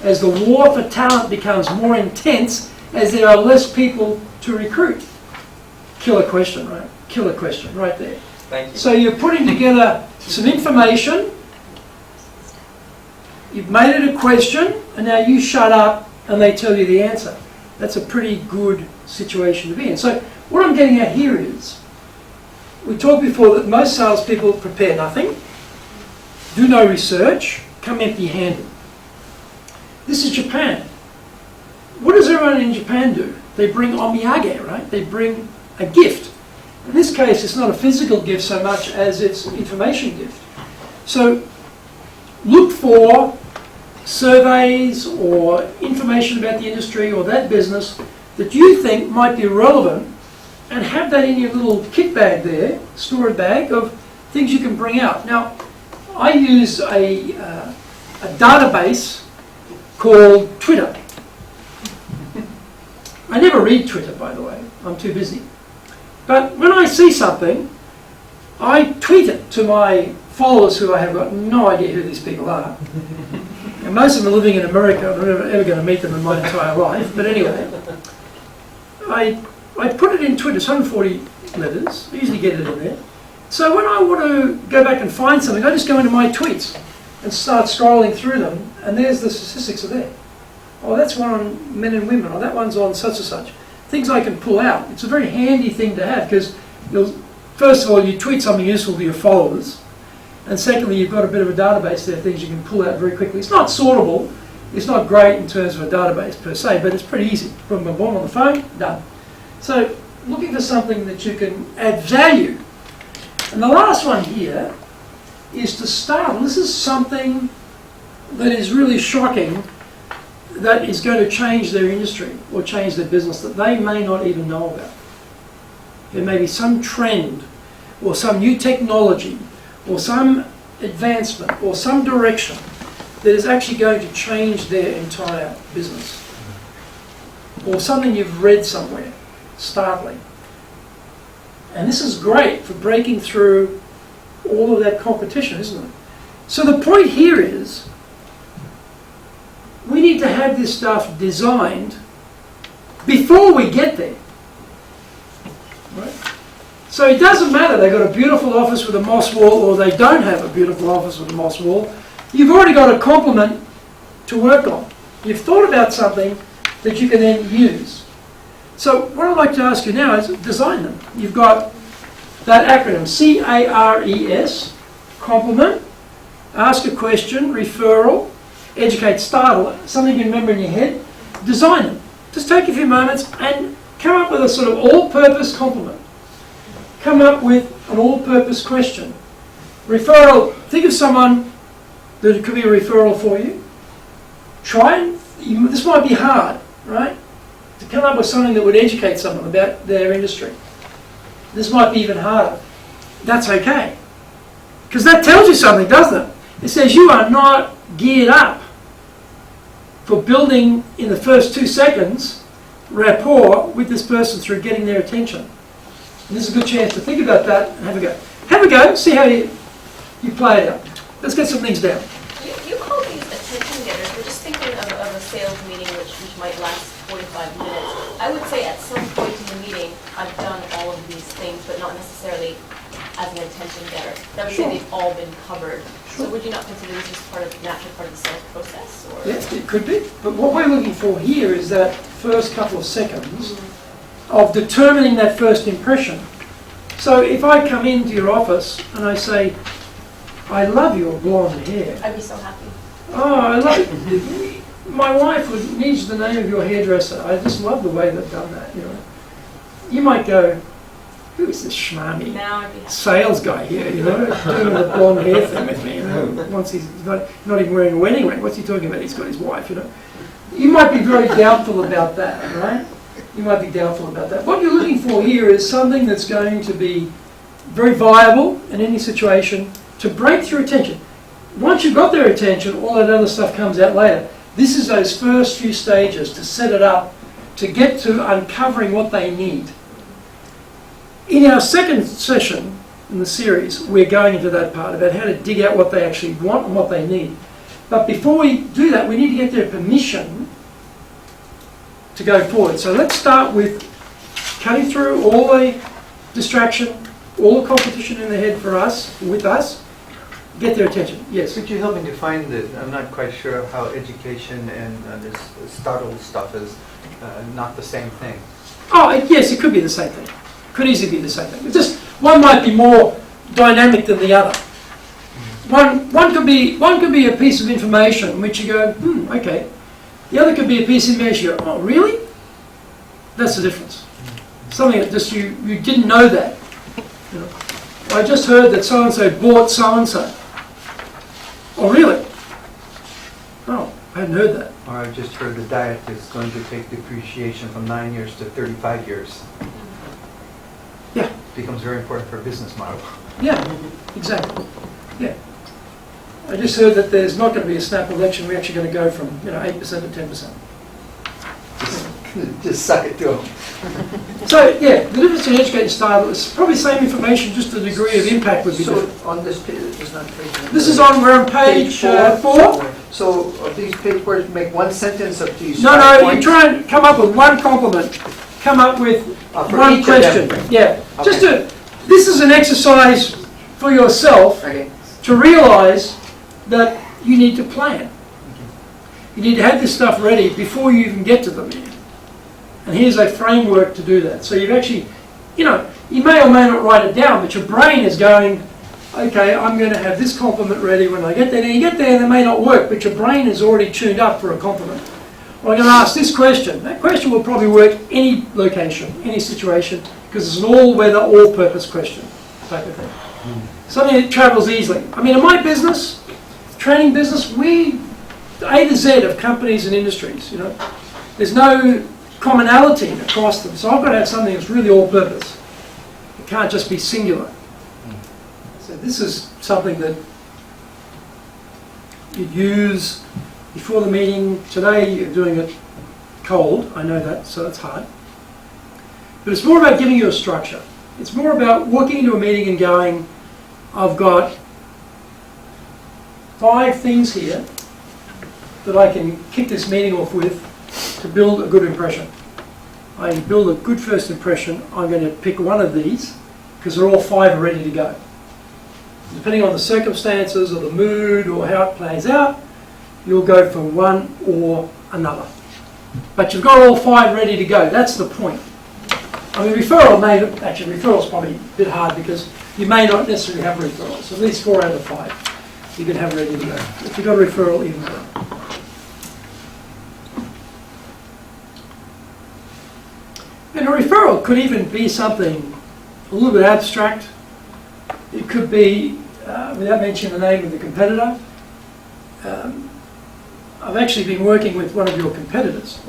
As the war for talent becomes more intense, as there are less people to recruit. Killer question, right? Killer question, right there. Thank you. So you're putting together some information, you've made it a question, and now you shut up and they tell you the answer. That's a pretty good situation to be in. So what I'm getting at here is, we talked before that most salespeople prepare nothing, do no research, come empty-handed. This is Japan. What does everyone in Japan do? They bring omiyage, right? They bring a gift. In this case, it's not a physical gift so much as it's an information gift. So look for surveys or information about the industry or that business that you think might be relevant, and have that in your little kit bag there, storage bag of things you can bring out. Now, I use a database called Twitter. I never read Twitter, by the way. I'm too busy. But when I see something, I tweet it to my followers who I have got no idea who these people are. And most of them are living in America. I'm never ever going to meet them in my entire life. But anyway, I put it in Twitter. It's 140 letters. I usually get it in there. So when I want to go back and find something, I just go into my tweets and start scrolling through them, and there's the statistics are there. Oh, that's one on men and women, or that one's on such and such. Things I can pull out. It's a very handy thing to have, because first of all, you tweet something useful to your followers, and secondly, you've got a bit of a database there, things you can pull out very quickly. It's not sortable. It's not great in terms of a database per se, but it's pretty easy. Boom, boom, boom on the phone, done. So looking for something that you can add value. And the last one here is to start, and this is something that is really shocking, that is going to change their industry or change their business that they may not even know about. There may be some trend or some new technology or some advancement or some direction that is actually going to change their entire business. Or something you've read somewhere, startling. And this is great for breaking through all of that competition, isn't it? So the point here is, we need to have this stuff designed before we get there. Right? So it doesn't matter they've got a beautiful office with a moss wall or they don't have a beautiful office with a moss wall. You've already got a complement to work on. You've thought about something that you can then use. So what I'd like to ask you now is design them. You've got that acronym, CARES, compliment, ask a question, referral, educate, startle, something you can remember in your head, design them. Just take a few moments and come up with a sort of all-purpose compliment. Come up with an all-purpose question. Referral, think of someone that it could be a referral for you. Try and, this might be hard, right? To come up with something that would educate someone about their industry. This might be even harder. That's okay. Because that tells you something, doesn't it? It says you are not geared up for building in the first 2 seconds rapport with this person through getting their attention. And this is a good chance to think about that and have a go. Have a go, see how you play it out. Let's get some things down. You call these attention getters. We're just thinking of a sales meeting which might last 45 minutes. I would say at some point in the meeting, I've done all of these things, but not necessarily as an attention getter. That would say they've all been covered. So would you not consider this as natural part of the sales process? Or? Yes, it could be. But what we're looking for here is that first couple of seconds of determining that first impression. So if I come into your office and I say, I love your blonde hair. I'd be so happy. Oh, I love it. My wife needs the name of your hairdresser. I just love the way they've done that. You might go, who is this schmarmy sales guy here? Doing the blonde hair thing with me. Once he's not even wearing a wedding ring. What's he talking about? He's got his wife. You might be very doubtful about that, right? You might be doubtful about that. What you're looking for here is something that's going to be very viable in any situation to break their attention. Once you've got their attention, all that other stuff comes out later. This is those first few stages to set it up, to get to uncovering what they need. In our second session in the series, we're going into that part about how to dig out what they actually want and what they need. But before we do that, we need to get their permission to go forward. So let's start with cutting through all the distraction, all the competition in the head for us, with us, get their attention. Yes? Could you help me define that? I'm not quite sure how education and this startle stuff is not the same thing. Oh, yes, it could be the same thing. Could easily be the same thing. It's just one might be more dynamic than the other. One could be a piece of information which you go, okay. The other could be a piece of information you go, oh, really? That's the difference. Something that just you didn't know that. I just heard that so-and-so bought so-and-so. Oh, really? Oh, I hadn't heard that. Or I just heard the diet is going to take depreciation from 9 years to 35 years. Yeah. It becomes very important for a business model. Yeah, exactly. Yeah. I just heard that there's not going to be a snap election. We're actually going to go from 8% to 10%. Just suck it to them. So, yeah, the difference in educate and style is probably the same information, just the degree of impact would be different. So on this page, it's not page number. This is we're on page 4. So of these page words, make one sentence of these. No, you try and come up with one compliment. Come up with one question. Yeah. Okay. This is an exercise for yourself to realize that you need to plan. You need to have this stuff ready before you even get to the meeting. And here's a framework to do that. So you've actually, you may or may not write it down, but your brain is going, okay, I'm going to have this compliment ready when I get there. And you get there and it may not work, but your brain is already tuned up for a compliment. Well, I'm going to ask this question. That question will probably work any location, any situation, because it's an all-weather, all-purpose question type of thing. Something that travels easily. I mean, in my business, training business, we A to Z of companies and industries, There's no commonality across them. So I've got to have something that's really all-purpose. It can't just be singular. So this is something that you use before the meeting. Today you're doing it cold, I know that, so it's hard. But it's more about giving you a structure. It's more about walking into a meeting and going, I've got 5 things here that I can kick this meeting off with to build a good impression. I build a good first impression. I'm going to pick one of these because they're all 5 are ready to go. Depending on the circumstances or the mood or how it plays out, you'll go for one or another. But you've got all 5 ready to go. That's the point. I mean, referral's probably a bit hard because you may not necessarily have referrals. At least 4 out of 5 you can have ready to go. If you've got a referral, even better. And a referral could even be something a little bit abstract. It could be, without mentioning the name of the competitor, I've actually been working with one of your competitors,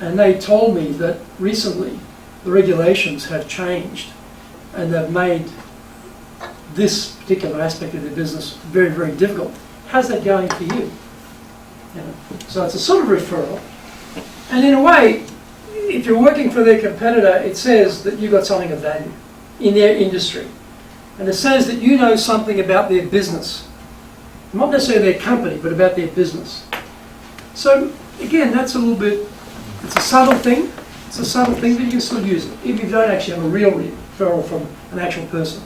and they told me that recently the regulations have changed and they've made this particular aspect of their business very, very difficult. How's that going for you? You know, so it's a sort of referral. And in a way, if you're working for their competitor, it says that you've got something of value in their industry. And it says that you know something about their business. Not necessarily their company, but about their business. So, again, that's a little bit, it's a subtle thing. It's a subtle thing, but you can still use it, even if you don't actually have a real referral from an actual person.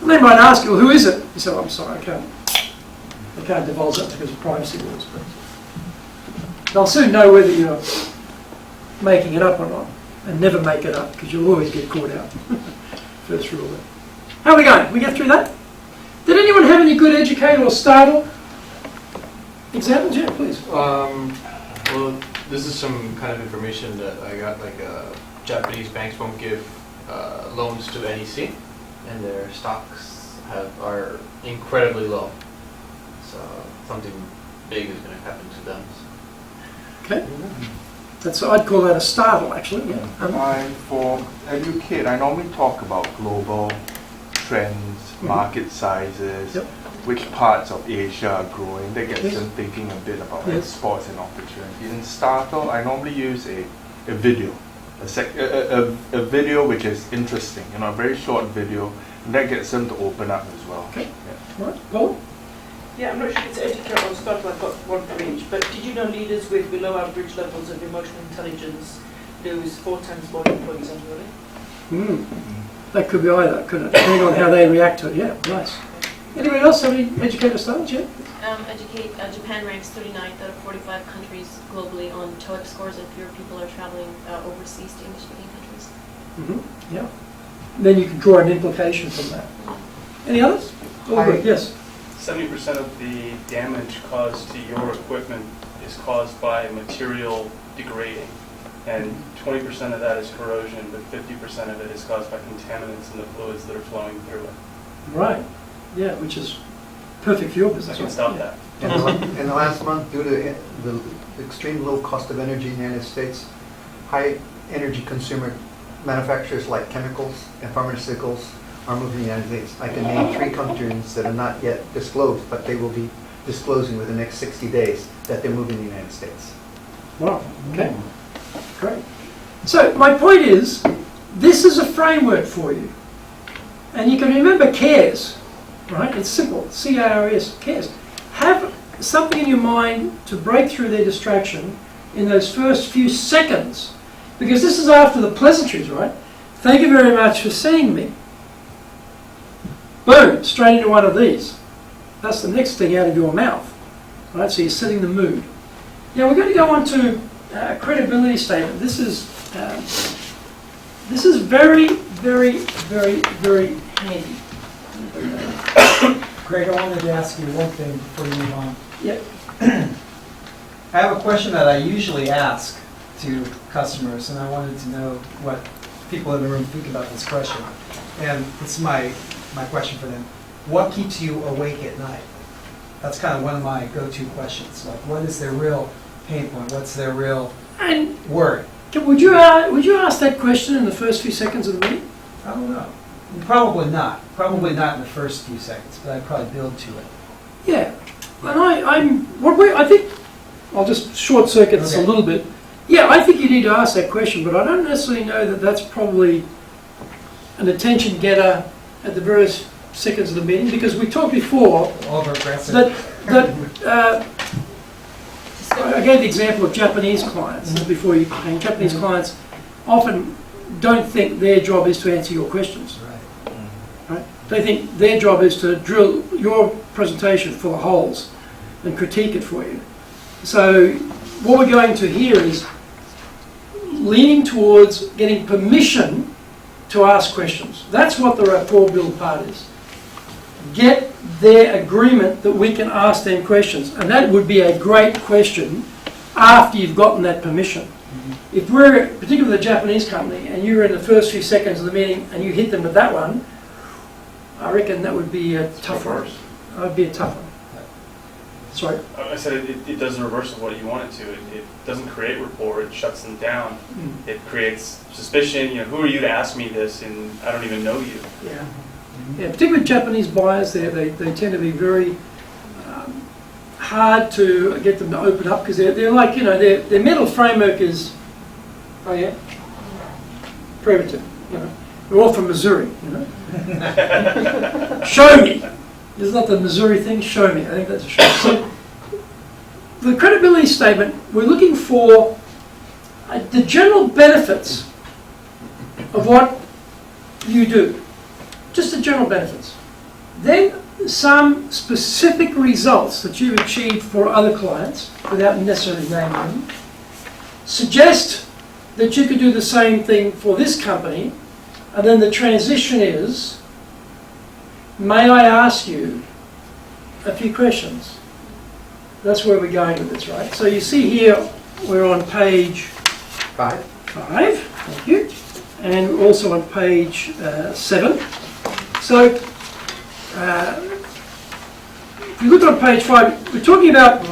And they might ask you, well, who is it? You say, oh, I'm sorry, I can't divulge that because of privacy rules. But they'll soon know whether you're making it up or not. And never make it up, because you'll always get caught out. First rule there. How are we going? We get through that? Did anyone have any good educator or startle examples? Yeah, please. Well, this is some kind of information that I got, like Japanese banks won't give loans to NEC, and their stocks are incredibly low. So something big is going to happen to them. Okay. I'd call that a startle, actually. Yeah. For educate, I normally talk about global trends, market sizes, which parts of Asia are growing. That gets them thinking a bit about exports and opportunities. In startle, I normally use a video, a video which is interesting, a very short video, and that gets them to open up as well. Okay. Yeah. All right, Paul? Yeah, I'm not sure if it's educate or startle, I've got one for each, but did you know leaders with below average levels of emotional intelligence lose 4 times more employees annually? That could be either, couldn't it? Depending on how they react to it. Yeah, nice. Anybody else have any educator startles yet? Japan ranks 39th out of 45 countries globally on TOEIC scores, and fewer people are traveling overseas to English-speaking countries. Yeah. Then you can draw an implication from that. Any others? All good. Yes. 70% of the damage caused to your equipment is caused by material degrading, and 20% of that is corrosion, but 50% of it is caused by contaminants in the fluids that are flowing through it. Right. Yeah, which is perfect for your business. I can stop that. In the last month, due to the extreme low cost of energy in the United States, high energy consumer manufacturers like chemicals and pharmaceuticals are moving in the United States. I can name 3 countries that are not yet disclosed, but they will be disclosing within the next 60 days that they're moving to the United States. Wow. Okay. Great. So my point is, this is a framework for you. And you can remember CARES, right? It's simple. C-A-R-E-S, CARES. Have something in your mind to break through their distraction in those first few seconds. Because this is after the pleasantries, right? Thank you very much for seeing me. Boom, straight into one of these. That's the next thing out of your mouth. Right, so you're setting the mood. Now we're going to go on to credibility statement. This is very, very, very, very handy. Greg, I wanted to ask you one thing before you move on. Yep. I have a question that I usually ask to customers, and I wanted to know what people in the room think about this question. And it's my question for them. What keeps you awake at night? That's kind of one of my go-to questions. Like, what is their real pain point? What's their real worry? Would you ask that question in the first few seconds of the meeting? I don't know. Probably not. Probably not in the first few seconds, but I'd probably build to it. Yeah. And I think I'll just short circuit this a little bit. Yeah, I think you need to ask that question, but I don't necessarily know that that's probably an attention getter at the various seconds of the meeting, because we talked before that I gave the example of Japanese clients before you, and Japanese clients often don't think their job is to answer your questions. Right? They think their job is to drill your presentation full of holes and critique it for you. So what we're going to hear is leaning towards getting permission to ask questions. That's what the rapport build part is. Get their agreement that we can ask them questions. And that would be a great question after you've gotten that permission. If we're, particularly the Japanese company, and you're in the first few seconds of the meeting and you hit them with that one, I reckon that would be a tough one. That would be a tough one. Sorry? I said it does the reverse of what you want it to. It doesn't create rapport, it shuts them down. It creates suspicion, who are you to ask me this, and I don't even know you. Yeah. Yeah, particularly Japanese buyers, they tend to be very hard to get them to open up because they're like, their mental framework is, oh yeah, primitive, We're all from Missouri, Show me. Isn't that the Missouri thing? Show me. I think that's a show. So, the credibility statement, we're looking for the general benefits of what you do. Just the general benefits. Then some specific results that you've achieved for other clients, without necessarily naming them. Suggest that you could do the same thing for this company, and then the transition is, may I ask you a few questions? That's where we're going with this, right? So you see here, we're on page 5. Thank you. And also on page 7. So, if you look on page 5, we're talking about,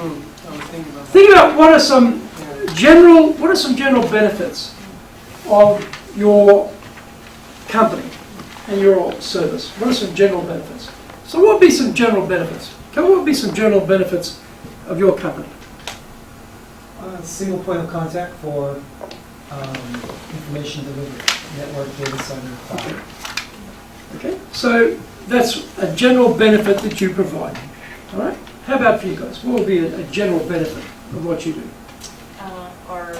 think about what are some general benefits of your company and your service. What are some general benefits? So what would be some general benefits? What would be some general benefits of your company? Single point of contact for information delivery, network, data center, cloud. Okay, so that's a general benefit that you provide. All right. How about for you guys? What would be a general benefit of what you do? Our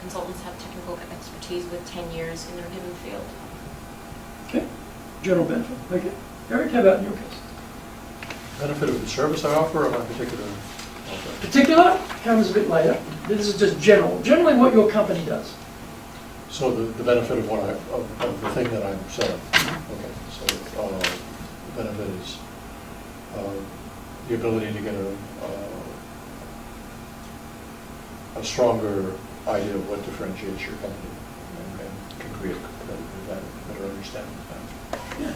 consultants have technical expertise with 10 years in their given field. Okay, general benefit. Okay, Eric, how about in your case? Benefit of the service I offer, or my particular offer? Particular comes a bit later. This is just general. Generally, what your company does. So the benefit of of the thing that I'm selling. Okay, so the benefit is the ability to get a stronger idea of what differentiates your company and can create a better understanding of that. Yeah.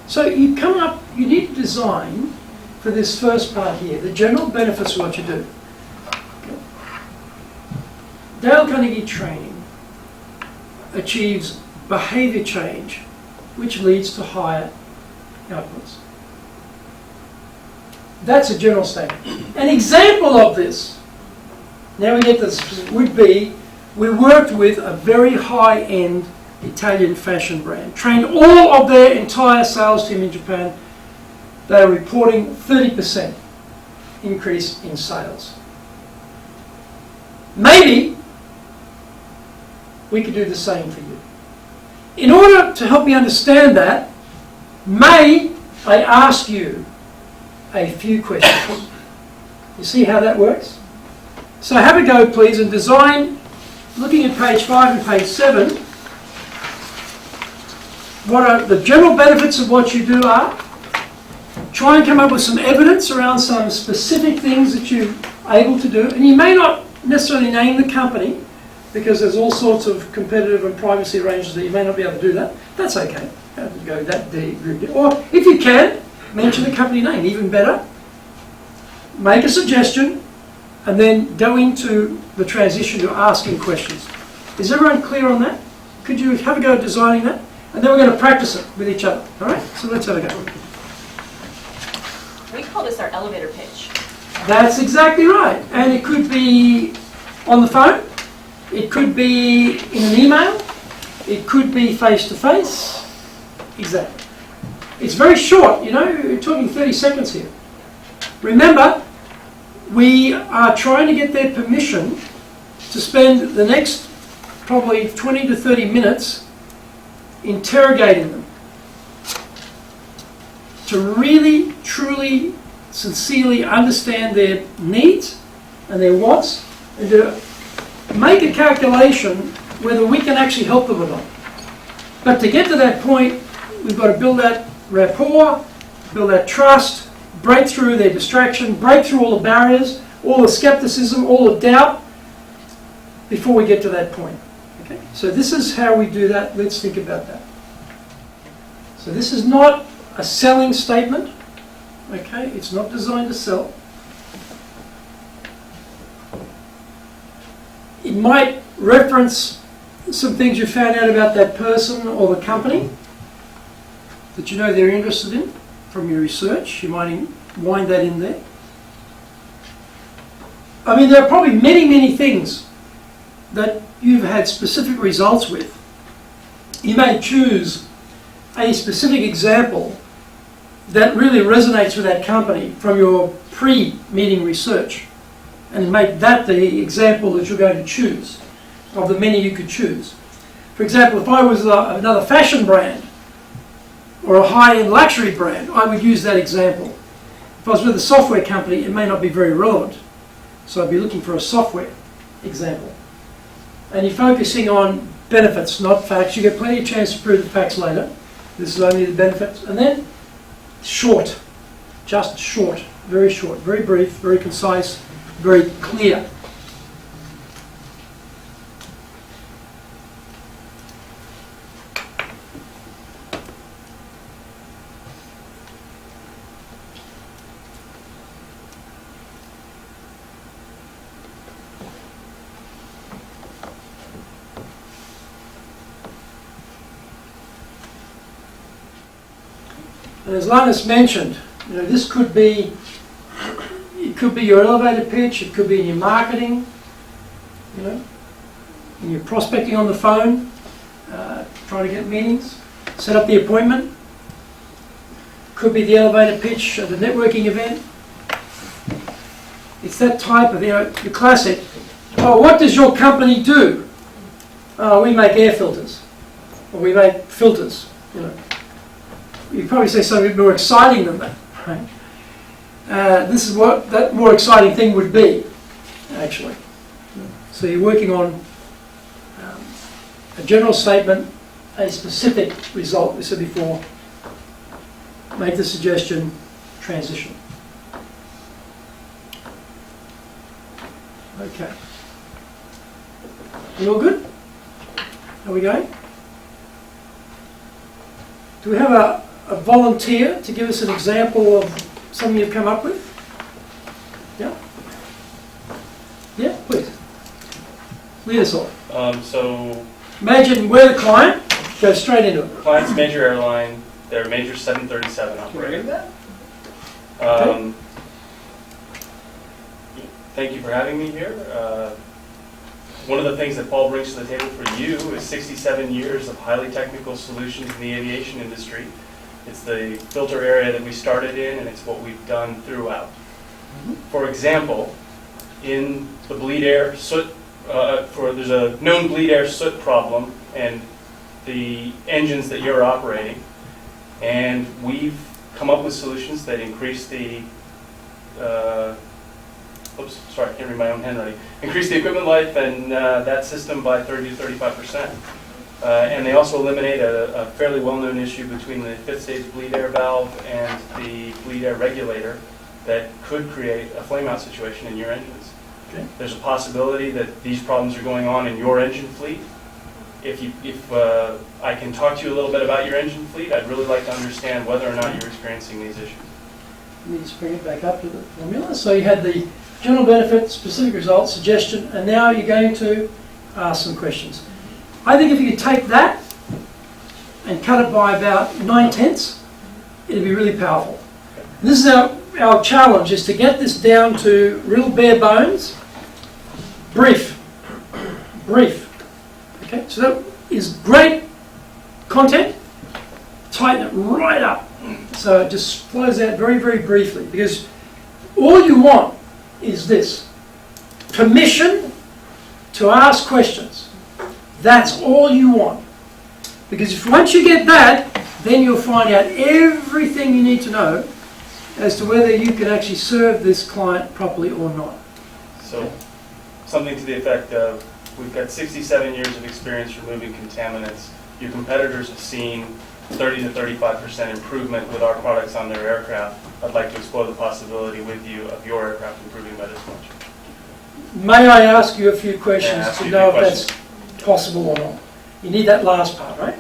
So you come up, you need to design for this first part here, the general benefits of what you do. Okay. Dale Carnegie training achieves behavior change, which leads to higher outputs. That's a general statement. An example of this, now we get to the specific, would be we worked with a very high-end Italian fashion brand, trained all of their entire sales team in Japan. They are reporting 30% increase in sales. Maybe we could do the same for you. In order to help me understand that, may I ask you a few questions? You see how that works? So have a go, please, and design, looking at page 5 and page 7, what are the general benefits of what you do are. Try and come up with some evidence around some specific things that you're able to do. And you may not necessarily name the company, because there's all sorts of competitive and privacy arrangements that you may not be able to do that. That's okay. You have to go that deep. Or if you can, mention the company name, even better. Make a suggestion, and then go into the transition to asking questions. Is everyone clear on that? Could you have a go at designing that? And then we're going to practice it with each other. All right? So let's have a go. We call this our elevator pitch. That's exactly right. And it could be on the phone. It could be in an email. It could be face-to-face. Exactly. It's very short, you're talking 30 seconds here. Remember, we are trying to get their permission to spend the next probably 20 to 30 minutes interrogating them, to really, truly, sincerely understand their needs and their wants, and to make a calculation whether we can actually help them or not. But to get to that point, we've got to build that rapport, build that trust, break through their distraction, break through all the barriers, all the skepticism, all the doubt, before we get to that point. Okay? So this is how we do that. Let's think about that. So this is not a selling statement. Okay? It's not designed to sell. It might reference some things you found out about that person or the company that you know they're interested in from your research. You might wind that in there. I mean, there are probably many, many things that you've had specific results with. You may choose a specific example that really resonates with that company from your pre-meeting research and make that the example that you're going to choose of the many you could choose. For example, if I was another fashion brand or a high-end luxury brand, I would use that example. If I was with a software company, it may not be very relevant. So I'd be looking for a software example. And you're focusing on benefits, not facts. You get plenty of chance to prove the facts later. This is only the benefits. And then short, just short, very brief, very concise, very clear. And as Linus mentioned, this could be, it could be your elevator pitch, it could be in your marketing, in your prospecting on the phone, trying to get meetings, set up the appointment. Could be the elevator pitch at a networking event. It's that type of, your classic, oh, what does your company do? Oh, we make air filters, or we make filters, You'd probably say something more exciting than that, right? This is what that more exciting thing would be, actually. So you're working on a general statement, a specific result, we said before, make the suggestion, transition. Okay. You all good? Are we going? Do we have a volunteer to give us an example of something you've come up with? Yeah? Yeah, please. Lead us off. So, imagine we're the client, go straight into it. Client's major airline, they're a major 737 operator. Thank you for having me here. One of the things that Paul brings to the table for you is 67 years of highly technical solutions in the aviation industry. It's the filter area that we started in, and it's what we've done throughout. For example, in the bleed air soot, there's a known bleed air soot problem, and the engines that you're operating, and we've come up with solutions that increase the I can't read my own handwriting. Increase the equipment life and that system by 30 to 35%. And they also eliminate a fairly well-known issue between the fifth stage bleed air valve and the bleed air regulator that could create a flame-out situation in your engines. Okay. There's a possibility that these problems are going on in your engine fleet. If I can talk to you a little bit about your engine fleet, I'd really like to understand whether or not you're experiencing these issues. Let me just bring it back up to the formula. So you had the general benefit, specific results, suggestion, and now you're going to ask some questions. I think if you could take that and cut it by about 9/10, it'd be really powerful. And this is our challenge, is to get this down to real bare bones, brief. Okay, so that is great content. Tighten it right up. So it just flows out very, very briefly, because all you want is this: permission to ask questions. That's all you want. Because if once you get that, then you'll find out everything you need to know as to whether you can actually serve this client properly or not. So, something to the effect of, we've got 67 years of experience removing contaminants. Your competitors have seen 30 to 35% improvement with our products on their aircraft. I'd like to explore the possibility with you of your aircraft improving by this much. May I ask you a few questions Yeah, ask to you a know few if that's possible or not? You need that last part, right?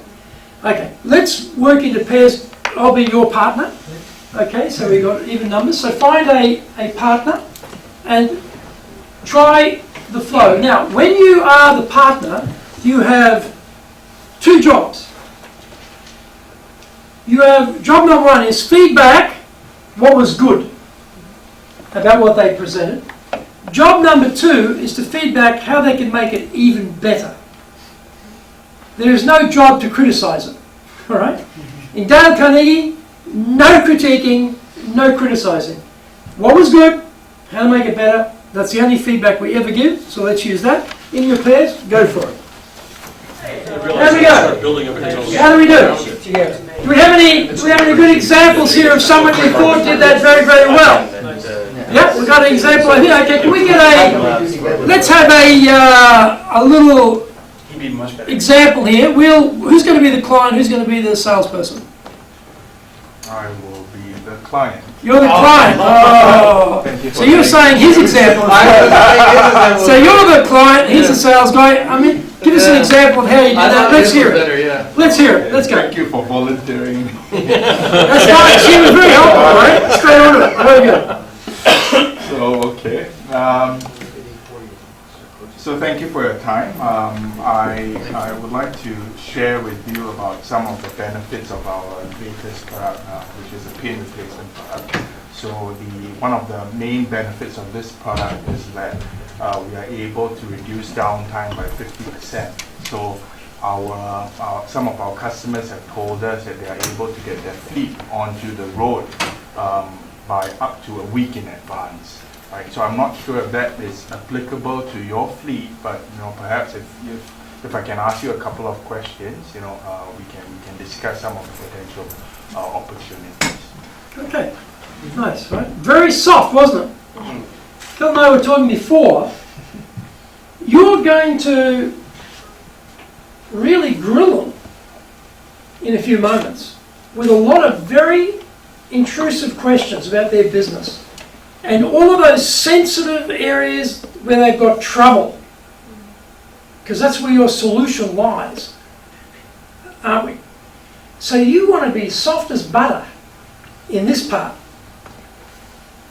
Okay, let's work into pairs. I'll be your partner. Okay, so we've got even numbers. So find a partner and try the flow. Now, when you are the partner, you have two jobs. You have, job number one is feedback what was good about what they presented. Job number two is to feedback how they can make it even better. There is no job to criticise it, all right? In Dale Carnegie, no critiquing, no criticising. What was good, how to make it better, that's the only feedback we ever give, so let's use that. In your pairs, go for it. How do we go? How do we do? Do we have any good examples here of someone we thought did that very, very well? Yep, we've got an example here. Okay, can we get let's have a little example here. Who's going to be the client? Who's going to be the salesperson? I will be the client. You're the client. Oh. So you're saying his example. So you're the client, he's the sales guy. I mean, give us an example of how you did that. Let's hear it. Let's hear it. Let's go. Thank you for volunteering. That's fine. She was very helpful, right? Straight on to it. Very good. So, okay. So thank you for your time. I would like to share with you about some of the benefits of our latest product, which is a pin replacement product. So one of the main benefits of this product is that we are able to reduce downtime by 50%. So some of our customers have told us that they are able to get their fleet onto the road by up to a week in advance. Right, so I'm not sure if that is applicable to your fleet, but perhaps if I can ask you a couple of questions, we can discuss some of the potential opportunities. Okay, nice, right? Very soft, wasn't it? Phil and I were talking before. You're going to really grill them in a few moments with a lot of very intrusive questions about their business. And all of those sensitive areas where they've got trouble, because that's where your solution lies, aren't we? So you want to be soft as butter in this part.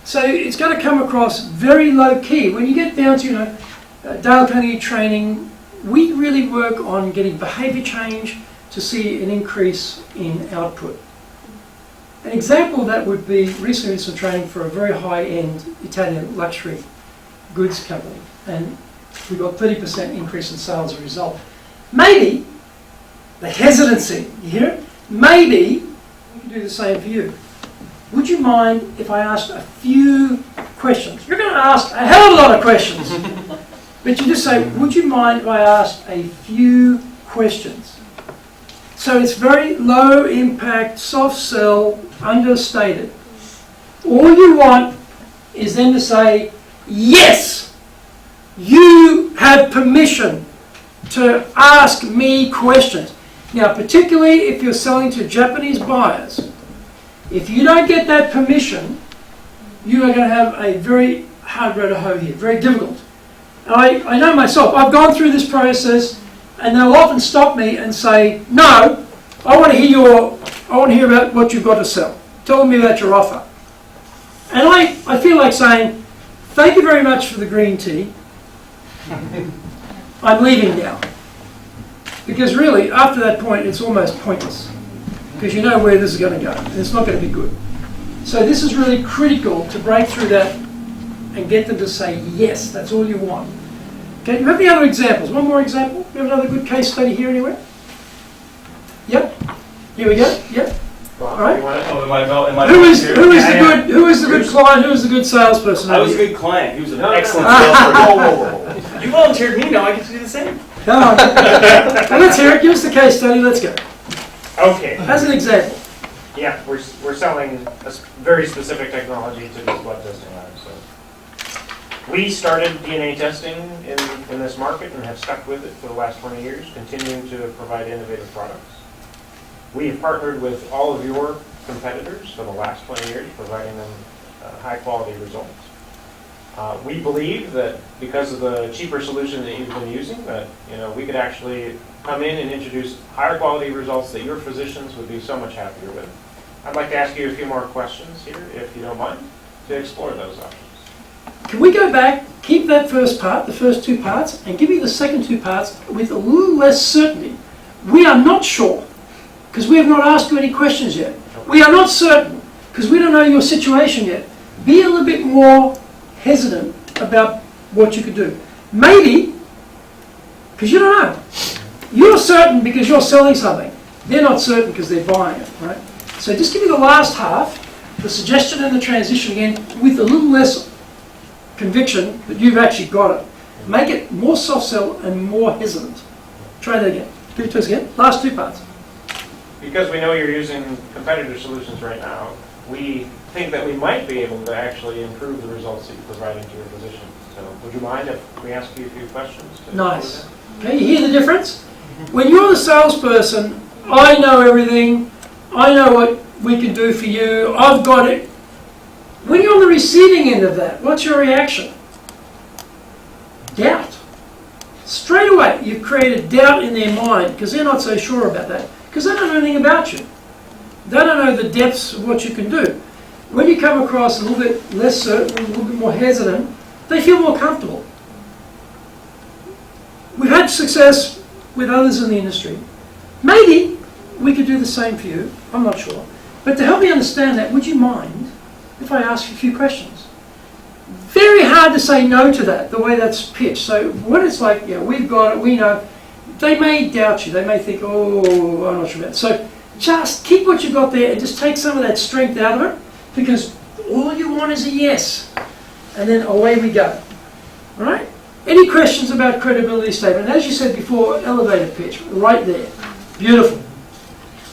So it's going to come across very low key. When you get down to Dale Carnegie training, we really work on getting behaviour change to see an increase in output. An example of that would be recently some training for a very high-end Italian luxury goods company, and we got 30% increase in sales as a result. Maybe the hesitancy, you hear it? Maybe we can do the same for you. Would you mind if I asked a few questions? You're going to ask a hell of a lot of questions, but you just say, would you mind if I asked a few questions? So it's very low impact, soft sell, understated. All you want is then to say, yes, you have permission to ask me questions. Now, particularly if you're selling to Japanese buyers, if you don't get that permission, you are going to have a very hard row to hoe here, very difficult. And I know myself, I've gone through this process, and they'll often stop me and say, no, I want to hear about what you've got to sell. Tell me about your offer. And I feel like saying, thank you very much for the green tea. I'm leaving now. Because really, after that point, it's almost pointless. Because you know where this is going to go. And it's not going to be good. So this is really critical to break through that and get them to say, yes, that's all you want. Okay, do you have any other examples? One more example? Do you have another good case study here anywhere? Yep. Here we go. Yep. All right. Who is the good client? Who is the good salesperson? I was a good client. He was an excellent salesperson. Whoa. You volunteered me. Now I get to do the same. Come on. Well, let's hear it. Give us the case study. Let's go. Okay. As an example. Yeah, we're selling a very specific technology to do blood testing labs. So We started DNA testing in this market and have stuck with it for the last 20 years, continuing to provide innovative products. We have partnered with all of your competitors for the last 20 years, providing them high-quality results. We believe that because of the cheaper solution that you've been using, that we could actually come in and introduce higher quality results that your physicians would be so much happier with. I'd like to ask you a few more questions here, if you don't mind, to explore those options. Can we go back, keep that first part, the first two parts, and give you the second two parts with a little less certainty? We are not sure, because we have not asked you any questions yet. We are not certain, because we don't know your situation yet. Be a little bit more hesitant about what you could do. Maybe, because you don't know. You're certain because you're selling something. They're not certain because they're buying it, right? So just give me the last half, the suggestion and the transition again, with a little less conviction that you've actually got it. Make it more soft sell and more hesitant. Try that again. Give it to us again. Last two parts. Because we know you're using competitor solutions right now, we think that we might be able to actually improve the results that you're providing to your physician. So would you mind if we ask you a few questions? Nice. Okay, you hear the difference? When you're the salesperson, I know everything, I know what we can do for you, I've got it. When you're on the receiving end of that, what's your reaction? Doubt. Straight away, you've created doubt in their mind because they're not so sure about that, because they don't know anything about you. They don't know the depths of what you can do. When you come across a little bit less certain, a little bit more hesitant, they feel more comfortable. We've had success with others in the industry. Maybe we could do the same for you. I'm not sure. But to help me understand that, would you mind if I ask you a few questions? Very hard to say no to that, the way that's pitched. So what it's like, we've got it, we know. They may doubt you. They may think, oh, I'm not sure about it. So just keep what you've got there and just take some of that strength out of it, because all you want is a yes. And then away we go. All right? Any questions about credibility statement? As you said before, elevator pitch, right there. Beautiful.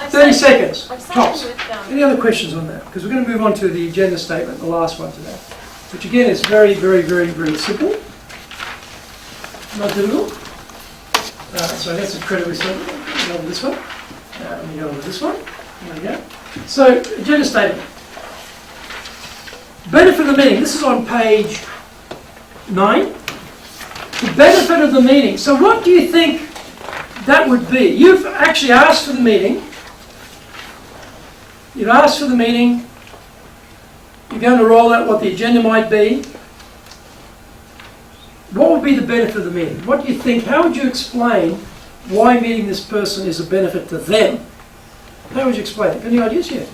30 seconds, tops. Any other questions on that? Because we're going to move on to the agenda statement, the last one today, which again is very, very, very, very simple. Not difficult. So that's incredibly simple. Go over this one. Let me go over this one. There we go. So, agenda statement. Benefit of the meeting. This is on page 9. The benefit of the meeting. So what do you think that would be? You've actually asked for the meeting. You've asked for the meeting. You're going to roll out what the agenda might be. What would be the benefit of the meeting? What do you think? How would you explain why meeting this person is a benefit to them? How would you explain it? Any ideas yet?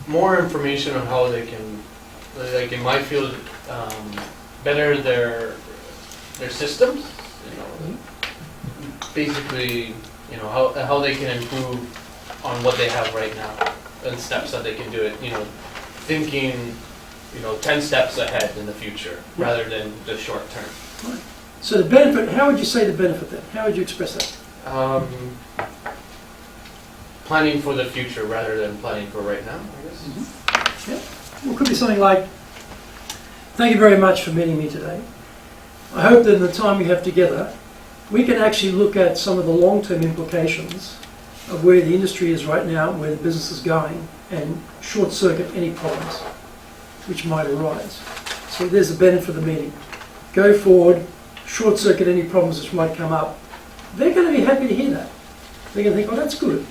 More information on how they can, like in my field, better their systems. Basically, how they can improve on what they have right now and steps that they can do it. Thinking 10 steps ahead in the future rather than the short term. Right. So the benefit, how would you say the benefit then? How would you express that? Planning for the future rather than planning for right now, I guess. Mm-hmm. Yeah. Well, it could be something like, thank you very much for meeting me today. I hope that in the time we have together, we can actually look at some of the long-term implications of where the industry is right now, where the business is going, and short-circuit any problems which might arise. So there's the benefit of the meeting. Go forward, short-circuit any problems which might come up. They're going to be happy to hear that. They're going to think, oh, that's good.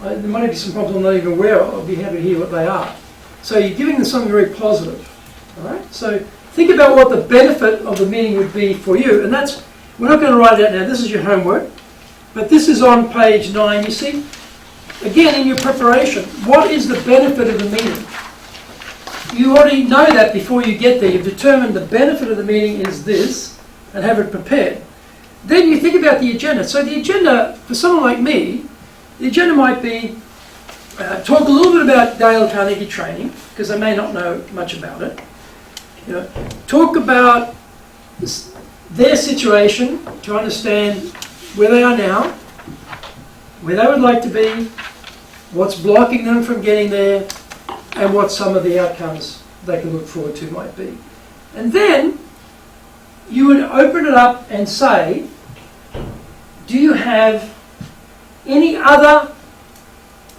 There might be some problems I'm not even aware of. I'll be happy to hear what they are. So you're giving them something very positive. All right? So think about what the benefit of the meeting would be for you. And that's, we're not going to write it out now. This is your homework. But this is on page 9. You see, again, in your preparation, what is the benefit of the meeting? You already know that before you get there. You've determined the benefit of the meeting is this and have it prepared. Then you think about the agenda. So the agenda, for someone like me, the agenda might be talk a little bit about Dale Carnegie training, because they may not know much about it. Talk about their situation to understand where they are now, where they would like to be, what's blocking them from getting there, and what some of the outcomes they can look forward to might be. And then you would open it up and say, do you have any other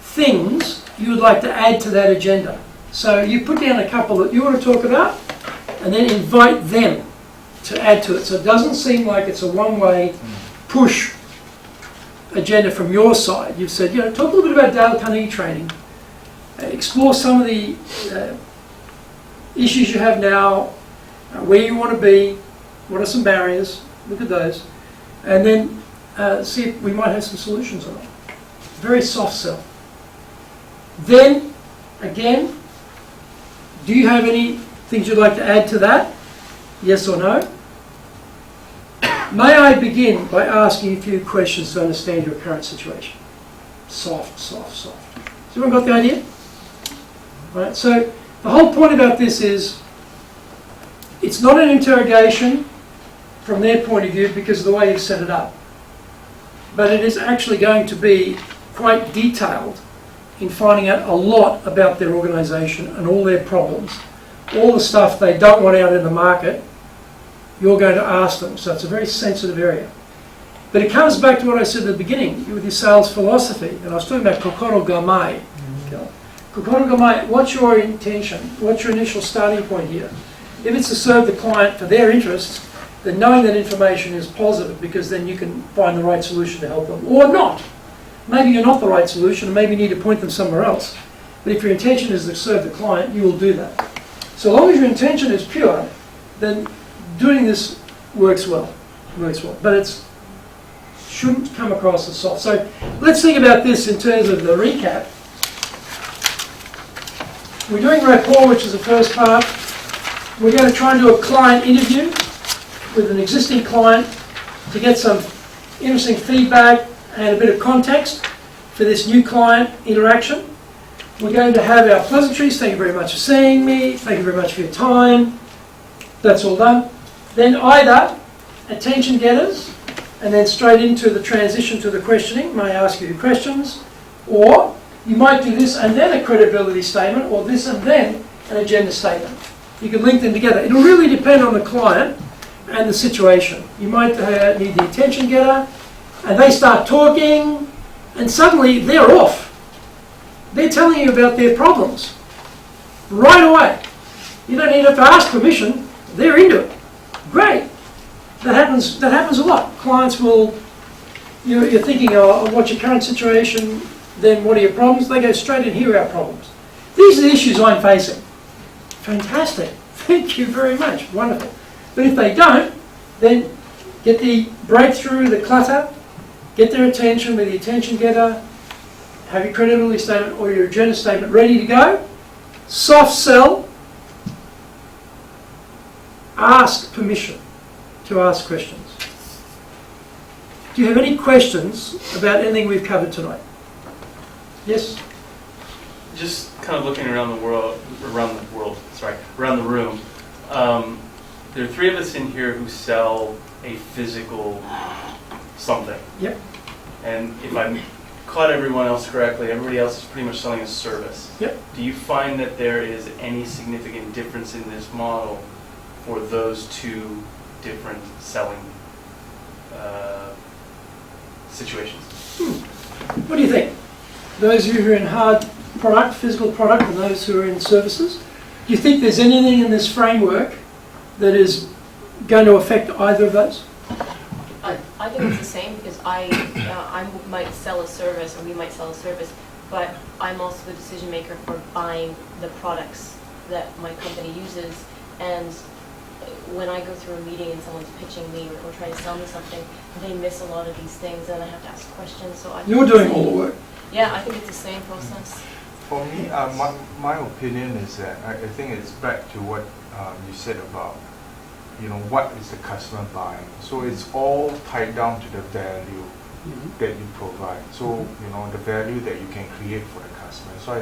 things you would like to add to that agenda? So you put down a couple that you want to talk about and then invite them to add to it. So it doesn't seem like it's a one-way push agenda from your side. You've said, talk a little bit about Dale Carnegie training, explore some of the issues you have now, where you want to be, what are some barriers, look at those, and then see if we might have some solutions on it. Very soft sell. Then, again, do you have any things you'd like to add to that? Yes or no? May I begin by asking a few questions to understand your current situation? Soft, soft, soft. Has everyone got the idea? Right, so the whole point about this is it's not an interrogation from their point of view because of the way you set it up. But it is actually going to be quite detailed in finding out a lot about their organisation and all their problems, all the stuff they don't want out in the market. You're going to ask them, so it's a very sensitive area. But it comes back to what I said at the beginning with your sales philosophy, and I was talking about kokoro gamai. Kokoro gamai, what's your intention? What's your initial starting point here? If it's to serve the client for their interests, then knowing that information is positive because then you can find the right solution to help them, or not. Maybe you're not the right solution and maybe you need to point them somewhere else. But if your intention is to serve the client, you will do that. So long as your intention is pure, then doing this works well. But it shouldn't come across as soft. So let's think about this in terms of the recap. We're doing rapport, which is the first part. We're going to try and do a client interview with an existing client to get some interesting feedback and a bit of context for this new client interaction. We're going to have our pleasantries. Thank you very much for seeing me. Thank you very much for your time. That's all done. Then either attention getters and then straight into the transition to the questioning. May I ask you questions? Or you might do this and then a credibility statement, or this and then an agenda statement. You can link them together. It'll really depend on the client and the situation. You might need the attention getter, and they start talking, and suddenly they're off. They're telling you about their problems right away. You don't even have to ask permission. They're into it. Great. That happens a lot. Clients will, you're thinking, oh, what's your current situation? Then what are your problems? They go straight in, here are our problems. These are the issues I'm facing. Fantastic. Thank you very much. Wonderful. But if they don't, then get the breakthrough, the clutter, get their attention with the attention getter, have your credibility statement or your agenda statement ready to go. Soft sell. Ask permission to ask questions. Do you have any questions about anything we've covered tonight? Yes? Just kind of looking around the room. There are three of us in here who sell a physical something. Yep. And if I caught everyone else correctly, everybody else is pretty much selling a service. Yep. Do you find that there is any significant difference in this model for those two different selling situations? What do you think? Those of you who are in hard product, physical product, and those who are in services, do you think there's anything in this framework that is going to affect either of those? I think it's the same because I might sell a service, or we might sell a service, but I'm also the decision maker for buying the products that my company uses. And when I go through a meeting and someone's pitching me or trying to sell me something, they miss a lot of these things, and I have to ask questions. So you're doing all the work. Yeah, I think it's the same process. For me, my opinion is that I think it's back to what you said about, what is the customer buying. So it's all tied down to the value that you provide. So, the value that you can create for the customer. So I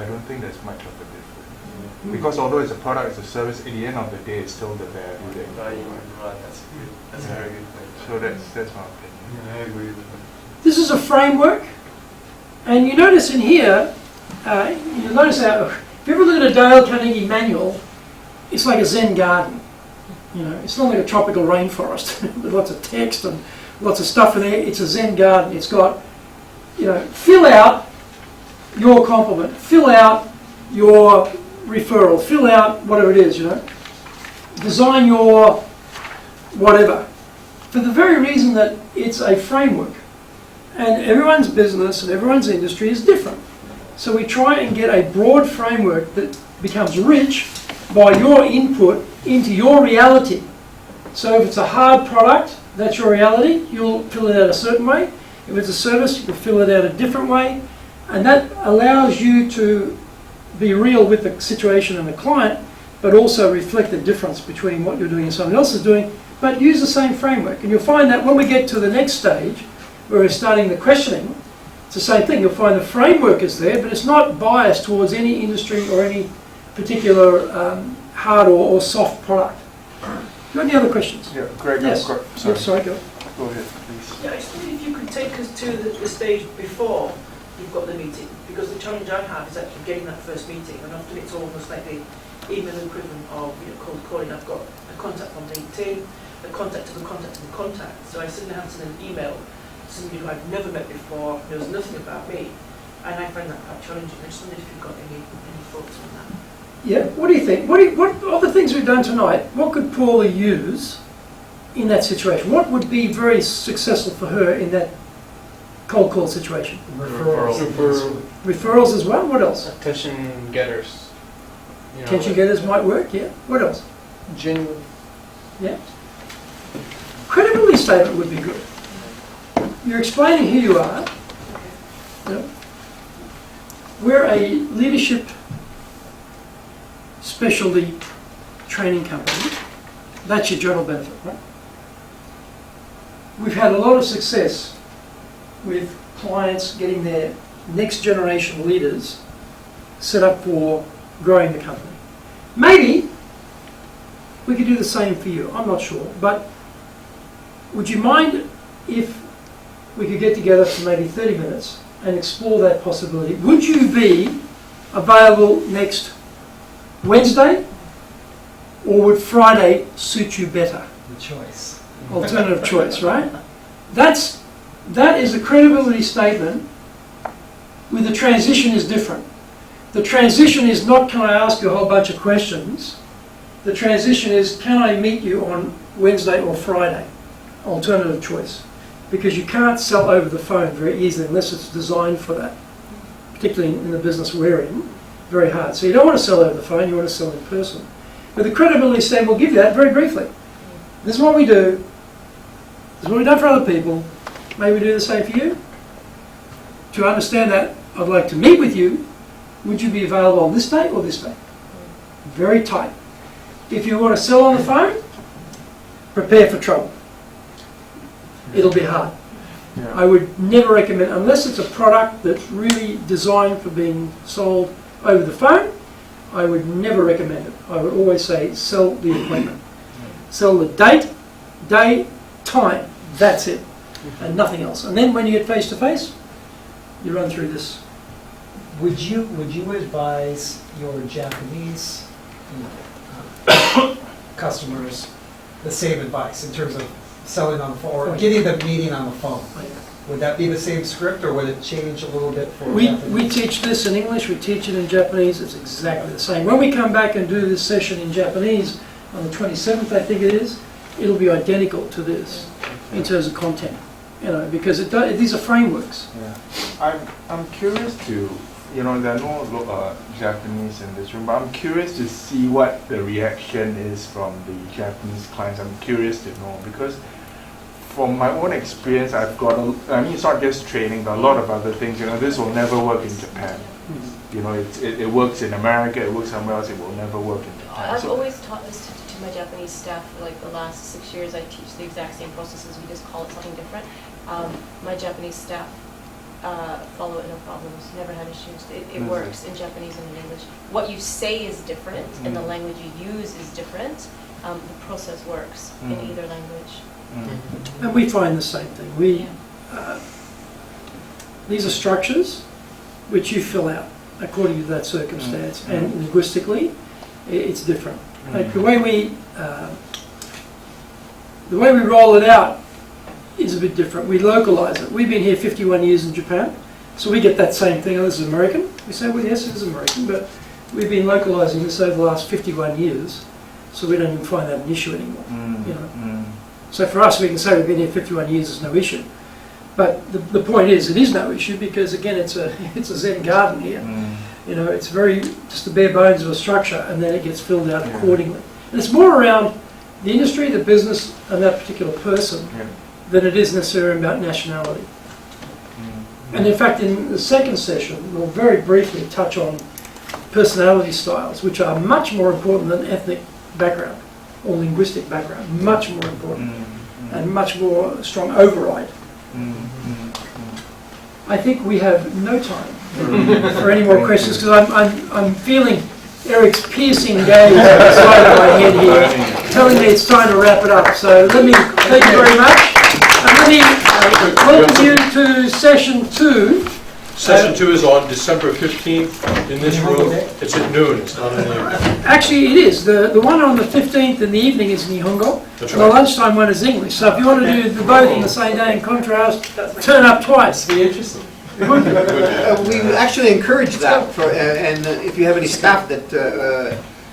don't think there's much of a difference. Because although it's a product, it's a service, at the end of the day, it's still the value that you provide. That's a very good thing. So that's my opinion. Yeah, I agree with that. This is a framework, and you notice in here, you'll notice how, if you ever look at a Dale Carnegie manual, it's like a Zen garden. You know, it's not like a tropical rainforest with lots of text and lots of stuff in there. It's a Zen garden. It's got, you know, fill out your compliment, fill out your referral, fill out whatever it is, you know. Design your whatever. For the very reason that it's a framework. And everyone's business and everyone's industry is different. So we try and get a broad framework that becomes rich by your input into your reality. So if it's a hard product, that's your reality, you'll fill it out a certain way. If it's a service, you'll fill it out a different way. And that allows you to be real with the situation and the client, but also reflect the difference between what you're doing and someone else is doing, but use the same framework. And you'll find that when we get to the next stage, where we're starting the questioning, it's the same thing. You'll find the framework is there, but it's not biased towards any industry or any particular hard or soft product. Do you have any other questions? Yeah, Greg, yes. sorry. Yes, sorry, go. Go ahead, please. Yeah, I just wondered if you could take us to the stage before you've got the meeting, because the challenge I have is actually getting that first meeting, and often it's almost like the email equivalent of, you know, cold calling. I've got a contact on LinkedIn, a contact to the contact to the contact, so I suddenly have to send an email to somebody who I've never met before, knows nothing about me, and I find that quite challenging. I just wondered if you've got any thoughts on that. Yeah, what do you think? What of the things we've done tonight, what could Paula use in that situation? What would be very successful for her in that cold call situation? Referrals as well? What else? Attention getters. You know, Attention getters might work, yeah. What else? Genuine. Yeah. Credibility statement would be good. You're explaining who you are. You know, we're a leadership specialty training company. That's your general benefit, right? We've had a lot of success with clients getting their next generation leaders set up for growing the company. Maybe we could do the same for you, I'm not sure, but would you mind if we could get together for maybe 30 minutes and explore that possibility? Would you be available next Wednesday, or would Friday suit you better? The choice. Alternative choice, right? That is a credibility statement where the transition is different. The transition is not, can I ask you a whole bunch of questions? The transition is, can I meet you on Wednesday or Friday? Alternative choice. Because you can't sell over the phone very easily unless it's designed for that. Particularly in the business we're in, very hard. So you don't want to sell over the phone, you want to sell in person. But the credibility statement will give you that very briefly. This is what we do. This is what we've done for other people. May we do the same for you? To understand that, I'd like to meet with you. Would you be available on this day or this day? Very tight. If you want to sell on the phone, prepare for trouble. It'll be hard. Yeah. I would never recommend, unless it's a product that's really designed for being sold over the phone, I would never recommend it. I would always say sell the appointment. Sell the date, day, time. That's it. And nothing else. And then when you get face to face, you run through this. Would you advise your Japanese customers the same advice in terms of selling on the phone or getting the meeting on the phone? Would that be the same script, or would it change a little bit for Japanese? We teach this in English, we teach it in Japanese, it's exactly the same. When we come back and do this session in Japanese on the 27th, I think it is, it'll be identical to this in terms of content, you know, because these are frameworks. Yeah. I'm curious to, you know, there are no Japanese in this room, but I'm curious to see what the reaction is from the Japanese clients. I'm curious to know, because from my own experience, I've got, I mean, it's not just training, but a lot of other things. You know, this will never work in Japan. You know, it works in America, it works somewhere else, it will never work in Japan. I've always taught this to my Japanese staff for like the last 6 years. I teach the exact same processes, we just call it something different. My Japanese staff follow it no problems, never had issues. It works in Japanese and in English. What you say is different, and the language you use is different. The process works in either language. And we find the same thing. These are structures which you fill out according to that circumstance, and linguistically it's different. Like the way we The way we roll it out is a bit different. We localize it. We've been here 51 years in Japan, so we get that same thing. Oh, this is American. We say, well, yes, it is American, but we've been localizing this over the last 51 years, so we don't even find that an issue anymore. You know? So for us, we can say we've been here 51 years, there's no issue. But the point is, it is no issue because, again, it's a Zen garden here. You know, it's very, just the bare bones of a structure, and then it gets filled out accordingly. And it's more around the industry, the business, and that particular person than it is necessarily about nationality. And in fact, in the second session, we'll very briefly touch on personality styles, which are much more important than ethnic background or linguistic background, much more important and much more strong override. I think we have no time for any more questions because I'm feeling Eric's piercing gaze on the side of my head here, telling me it's time to wrap it up. So let me thank you very much, and let me welcome you to session 2. Session 2 is on December 15th in this room. It's at noon. It's not in the evening. Actually, it is. The one on the 15th in the evening is Nihongo. That's And the right. lunchtime one is English. So if you want to do the both on the same day in contrast, turn up twice. Be interesting. We actually encourage that, and if you have any staff that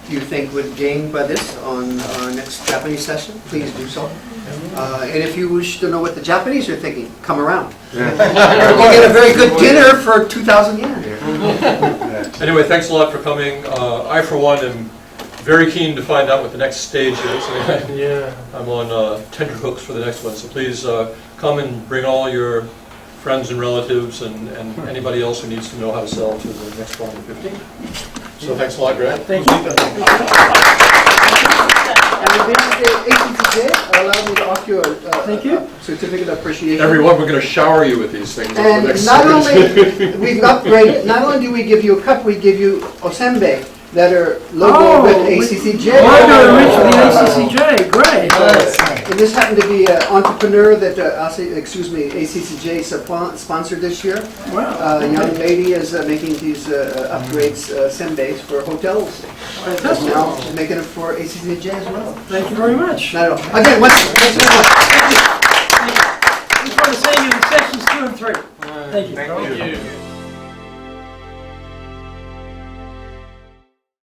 you think would gain by this on our next Japanese session, please do so. And if you wish to know what the Japanese are thinking, come around. You get a very good dinner for 2,000 yen. Anyway, thanks a lot for coming. I, for one, am very keen to find out what the next stage is. Yeah. I'm on tenterhooks for the next one, so please come and bring all your friends and relatives and anybody else who needs to know how to sell to the next one on the 15th. So thanks a lot, Grant. Thank you. And with the ACTJ, allow me to offer you Thank you. a certificate of appreciation. Everyone, we're going to shower you with these things over the And next not only, we've upgraded, not only do we give you a cup, we give you osenbei that are logo with ACCJ. Logo rich with the ACCJ. Great. And this happened to be an entrepreneur that, ACCJ sponsored this year. Wow. A young lady is making these upgrades, senbeis for hotels. And Fantastic. now she's making it for ACCJ as well. Thank you very much. Not at all. Again, thanks very much. Look forward to seeing you in sessions 2 and 3. Thank you. Thank you.